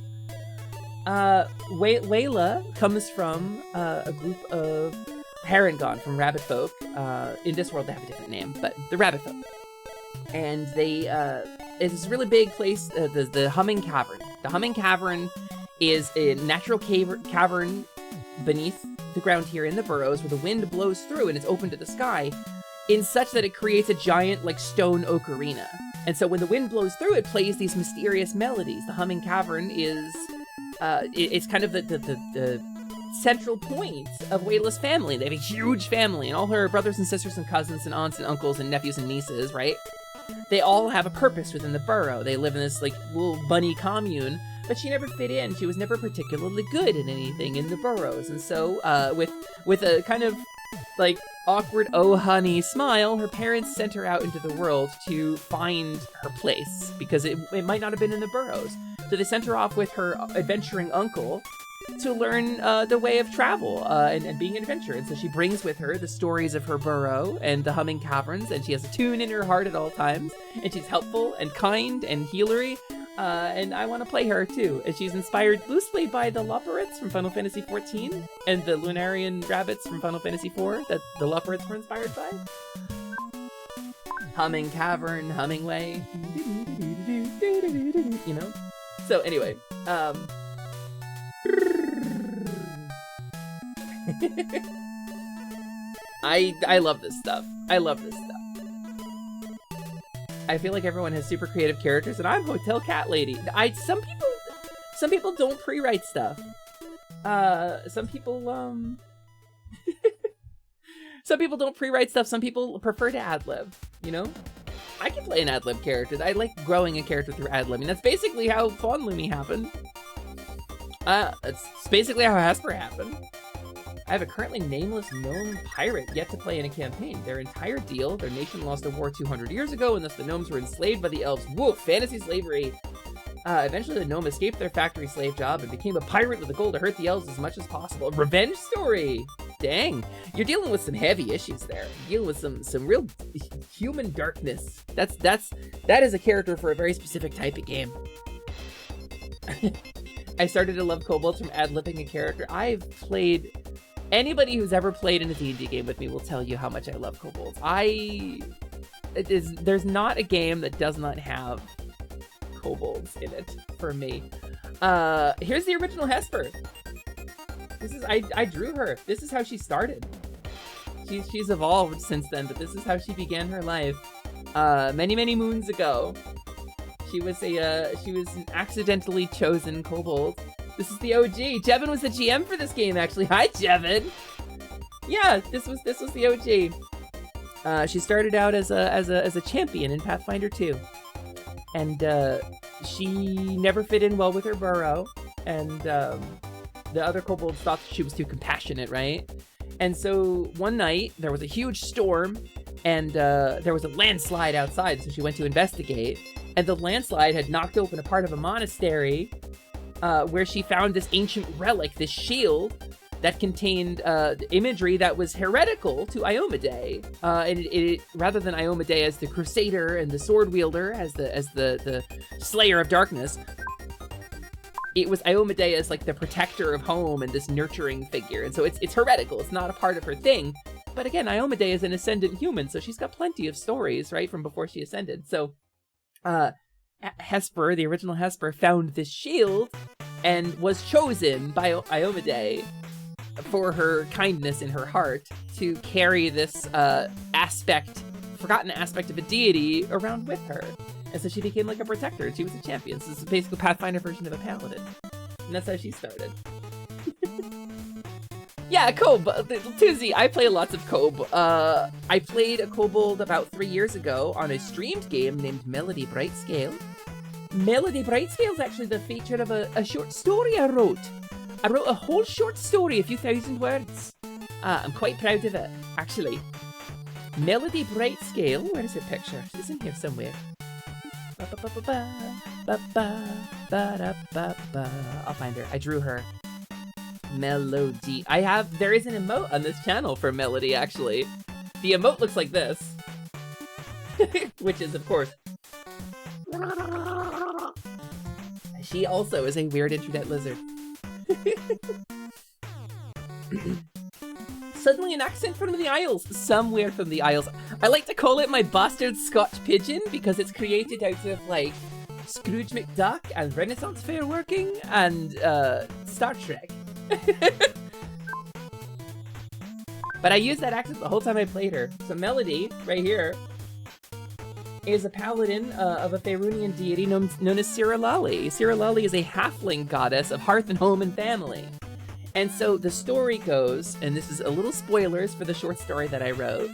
Wayla comes from a group of Harangon from Rabbit Folk. In this world, they have a different name, but the Rabbit Folk. And they, it's this really big place, the Humming Cavern. The Humming Cavern is a natural cavern beneath the ground here in the Burrows, where the wind blows through and it's open to the sky, in such that it creates a giant, like, stone ocarina. And so when the wind blows through, it plays these mysterious melodies. The Humming Cavern is, it's kind of the central point of Wayla's family. They have a huge family, and all her brothers and sisters and cousins and aunts and uncles and nephews and nieces, right? They all have a purpose within the burrow. They live in this, like, little bunny commune, but she never fit in. She was never particularly good at anything in the burrows. And so, with a kind of, like, awkward oh honey smile, her parents sent her out into the world to find her place, because it might not have been in the burrows. So they sent her off with her adventuring uncle to learn the way of travel and being an adventurer. And so she brings with her the stories of her burrow and the Humming Caverns, and she has a tune in her heart at all times, and she's helpful and kind and healery, and I want to play her too. And she's inspired loosely by the Loporrits from Final Fantasy XIV and the Lunarian rabbits from Final Fantasy IV that the Loporrits were inspired by. Humming Cavern, Hummingway, you know? So anyway, I love this stuff. I love this stuff. I feel like everyone has super creative characters, and I'm Hotel Cat Lady. Some people don't pre-write stuff. Some people some people don't pre-write stuff. Some people prefer to ad-lib, you know? I can play an ad-lib character. I like growing a character through ad-libbing. That's basically how Faun Lumi happened. It's basically how Hasper happened. I have a currently nameless gnome pirate yet to play in a campaign. Their entire deal, their nation lost a war 200 years ago, and thus the gnomes were enslaved by the elves. Woof, fantasy slavery. Eventually the gnome escaped their factory slave job and became a pirate with a goal to hurt the elves as much as possible. A revenge story. Dang, you're dealing with some heavy issues there. You're dealing with some real human darkness. That is a character for a very specific type of game. I started to love kobolds from ad-libbing a character. I've played... Anybody who's ever played in a D&D game with me will tell you how much I love kobolds. There's not a game that does not have kobolds in it for me. Here's the original Hesper. This is I drew her. This is how she started. She's evolved since then, but this is how she began her life. Many moons ago. She was an accidentally chosen kobold. This is the OG. Jevin was the GM for this game, actually. Hi, Jevin. Yeah, this was the OG. She started out as a champion in Pathfinder 2, and she never fit in well with her burrow, and the other kobolds thought she was too compassionate, right? And so one night there was a huge storm, and there was a landslide outside, so she went to investigate, and the landslide had knocked open a part of a monastery where she found this ancient relic, this shield that contained imagery that was heretical to Iomedae. And it rather than Iomedae as the crusader and the sword wielder, as the slayer of darkness, it was Iomedae as like the protector of home and this nurturing figure. And so it's heretical. It's not a part of her thing. But again, Iomedae is an ascendant human, so she's got plenty of stories, right, from before she ascended. So Hesper, the original Hesper, found this shield and was chosen by Iomedae for her kindness in her heart to carry this forgotten aspect of a deity around with her. And so she became like a protector. She was a champion. So this is basically a Pathfinder version of a paladin. And that's how she started. Yeah, Kob. Tuesday, I play lots of Kob. I played a kobold about 3 years ago on a streamed game named Melody Brightscale. Melody Brightscale is actually the feature of a short story I wrote. I wrote a whole short story, a few thousand words. I'm quite proud of it, actually. Melody Brightscale, where is her picture? She's in here somewhere. I'll find her. I drew her. Melody. There is an emote on this channel for Melody, actually. The emote looks like this. Which is, of course... She also is a weird internet lizard. Suddenly an accent from the Isles. Somewhere from the Isles. I like to call it my bastard Scotch pigeon because it's created out of, like, Scrooge McDuck and Renaissance Fair working and Star Trek. But I used that accent the whole time I played her. So Melody, right here, is a paladin of a Faerunian deity known as Perilously. Perilously is a halfling goddess of hearth and home and family. And so the story goes, and this is a little spoilers for the short story that I wrote,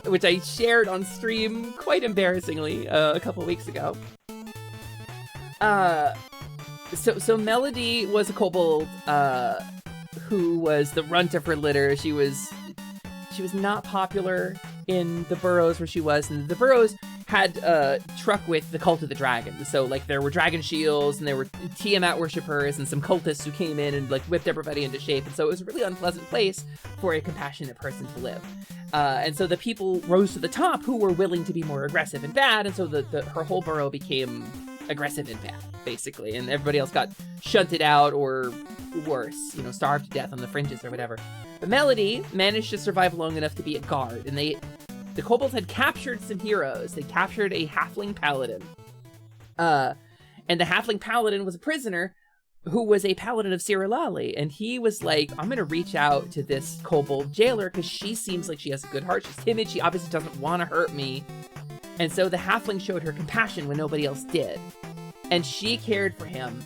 which I shared on stream quite embarrassingly a couple weeks ago. So Melody was a kobold who was the runt of her litter. She was not popular in the burrows where she was, and the burrows had truck with the cult of the dragon. So like there were dragon shields and there were Tiamat worshippers and some cultists who came in and like whipped everybody into shape. And so it was a really unpleasant place for a compassionate person to live. And so the people rose to the top who were willing to be more aggressive and bad. And so her whole burrow became aggressive and bad, basically. And everybody else got shunted out or worse, starved to death on the fringes or whatever. But Melody managed to survive long enough to be a guard, and the kobolds had captured some heroes. They captured a halfling paladin. And the halfling paladin was a prisoner who was a paladin of Perilously. And he was like, I'm going to reach out to this kobold jailer because she seems like she has a good heart. She's timid. She obviously doesn't want to hurt me. And so the halfling showed her compassion when nobody else did. And she cared for him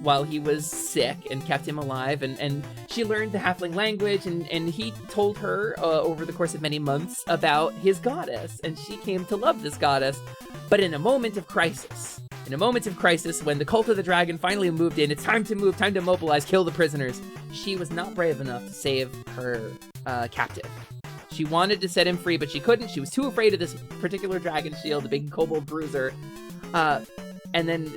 while he was sick and kept him alive. And she learned the halfling language, and he told her over the course of many months about his goddess. And she came to love this goddess, but in a moment of crisis. In a moment of crisis, when the cult of the dragon finally moved in, it's time to move, time to mobilize, kill the prisoners. She was not brave enough to save her captive. She wanted to set him free, but she couldn't. She was too afraid of this particular dragon shield, the big kobold bruiser. And then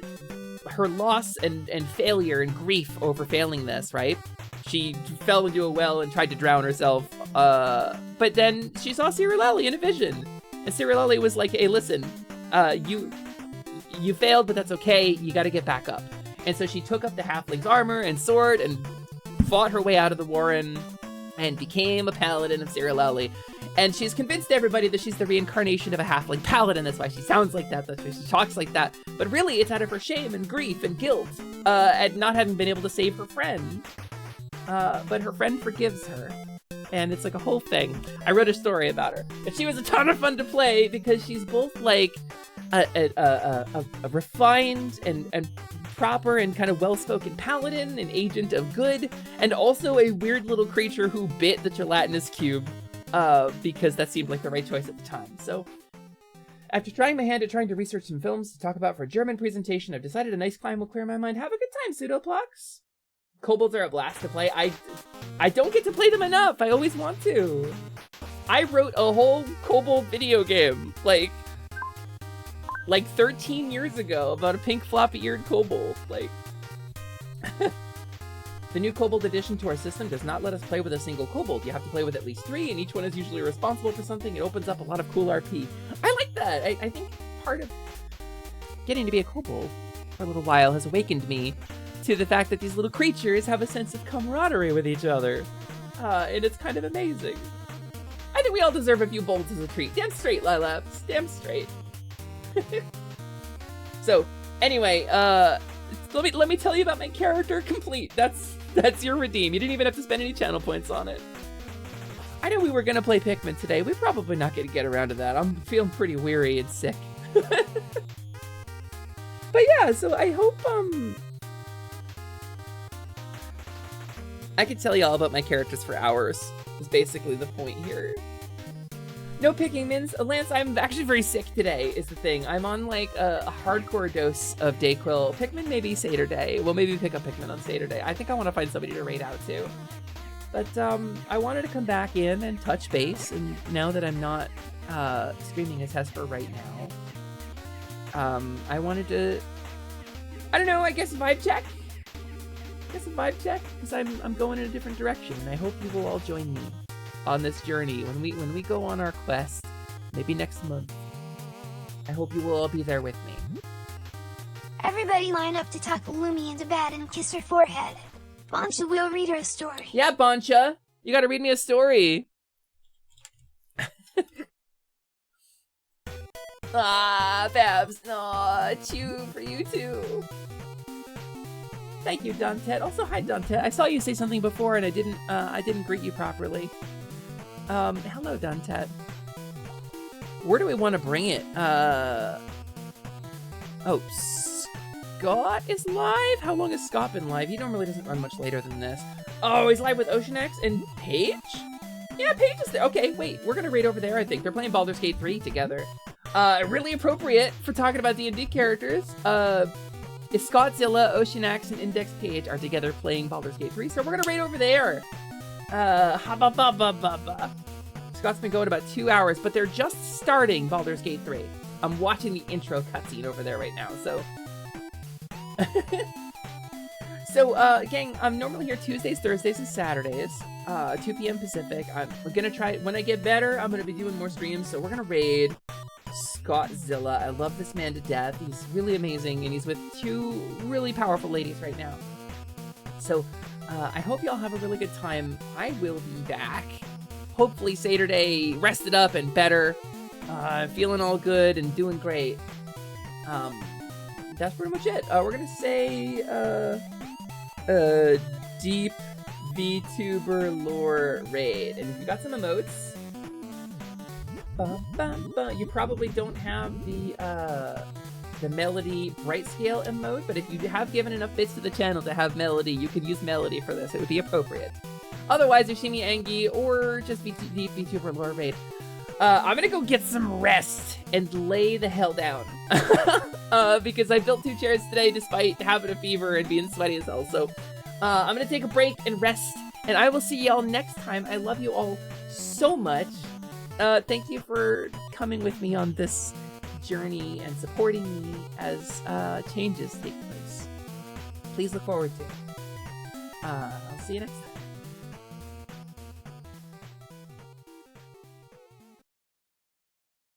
her loss and failure and grief over failing this, right? She fell into a well and tried to drown herself. But then she saw Serilously in a vision. And Serilously was like, hey, listen, you failed, but that's okay. You got to get back up. And so she took up the halfling's armor and sword and fought her way out of the warren and became a paladin of Serilously. And she's convinced everybody that she's the reincarnation of a halfling paladin. That's why she sounds like that. That's why she talks like that. But really, it's out of her shame and grief and guilt at not having been able to save her friend. But her friend forgives her. And it's like a whole thing. I wrote a story about her. And she was a ton of fun to play because she's both like a refined and proper and kind of well-spoken paladin, an agent of good, and also a weird little creature who bit the gelatinous cube because that seemed like the right choice at the time. So after trying my hand at trying to research some films to talk about for a German presentation, I've decided a nice climb will clear my mind. Have a good time, Pseudoplucks. Kobolds are a blast to play. I don't get to play them enough. I always want to. I wrote a whole kobold video game, like 13 years ago about a pink floppy-eared kobold. Like, the new kobold addition to our system does not let us play with a single kobold. You have to play with at least 3, and each one is usually responsible for something. It opens up a lot of cool RP. I like that. I think part of getting to be a kobold for a little while has awakened me to the fact that these little creatures have a sense of camaraderie with each other. And it's kind of amazing. I think we all deserve a few bolts as a treat. Damn straight, Lilaps. Damn straight. So, anyway, let me tell you about my character complete. That's your redeem. You didn't even have to spend any channel points on it. I know we were gonna play Pikmin today. We're probably not gonna get around to that. I'm feeling pretty weary and sick. But yeah, so I hope, I could tell you all about my characters for hours, is basically the point here. No picking mins. Lance, I'm actually very sick today, is the thing. I'm on like a hardcore dose of Dayquil. Pikmin maybe Saturday. We'll maybe pick up Pikmin on Saturday. I think I want to find somebody to raid out to. But I wanted to come back in and touch base, and now that I'm not streaming as Hesper right now, I wanted to, I don't know, I guess vibe check? Because I'm going in a different direction, and I hope you will all join me on this journey when we go on our quest, maybe next month. I hope you will all be there with me. Everybody line up to tuck Lumi into bed and kiss her forehead. Boncha will read her a story. Yeah, Boncha, you gotta read me a story. Babs, no, chew for you too. Thank you, Dante. Also, hi, Dante. I saw you say something before, and I didn't greet you properly. Hello, Dante. Where do we want to bring it? Oh, Scott is live? How long has Scott been live? He normally doesn't run much later than this. Oh, he's live with OceanX and Paige? Yeah, Paige is there. Okay, wait. We're gonna raid over there, I think. They're playing Baldur's Gate 3 together. Really appropriate for talking about D&D characters. If Scottzilla, OceanX, and Index Page are together playing Baldur's Gate 3, so we're gonna raid over there. Scott's been going about 2 hours, but they're just starting Baldur's Gate 3. I'm watching the intro cutscene over there right now, so. So, gang, I'm normally here Tuesdays, Thursdays, and Saturdays, 2 p.m. Pacific. I'm gonna try, when I get better, I'm gonna be doing more streams, so we're gonna raid Scottzilla. I love this man to death. He's really amazing, and he's with 2 really powerful ladies right now. So, I hope y'all have a really good time. I will be back. Hopefully Saturday, rested up and better. Feeling all good and doing great. That's pretty much it. We're gonna say, Deep VTuber Lore Raid. And if you got some emotes, you probably don't have the Melody Bright Scale emote, but if you have given enough bits to the channel to have Melody, you could use Melody for this. It would be appropriate. Otherwise, Yoshimi Angie or just Deep VTuber Lore Raid. I'm gonna go get some rest and lay the hell down. Because I built 2 chairs today despite having a fever and being sweaty as hell. So I'm gonna take a break and rest, and I will see y'all next time. I love you all so much. Thank you for coming with me on this journey and supporting me as changes take place. please look forward to. I'll see you next time.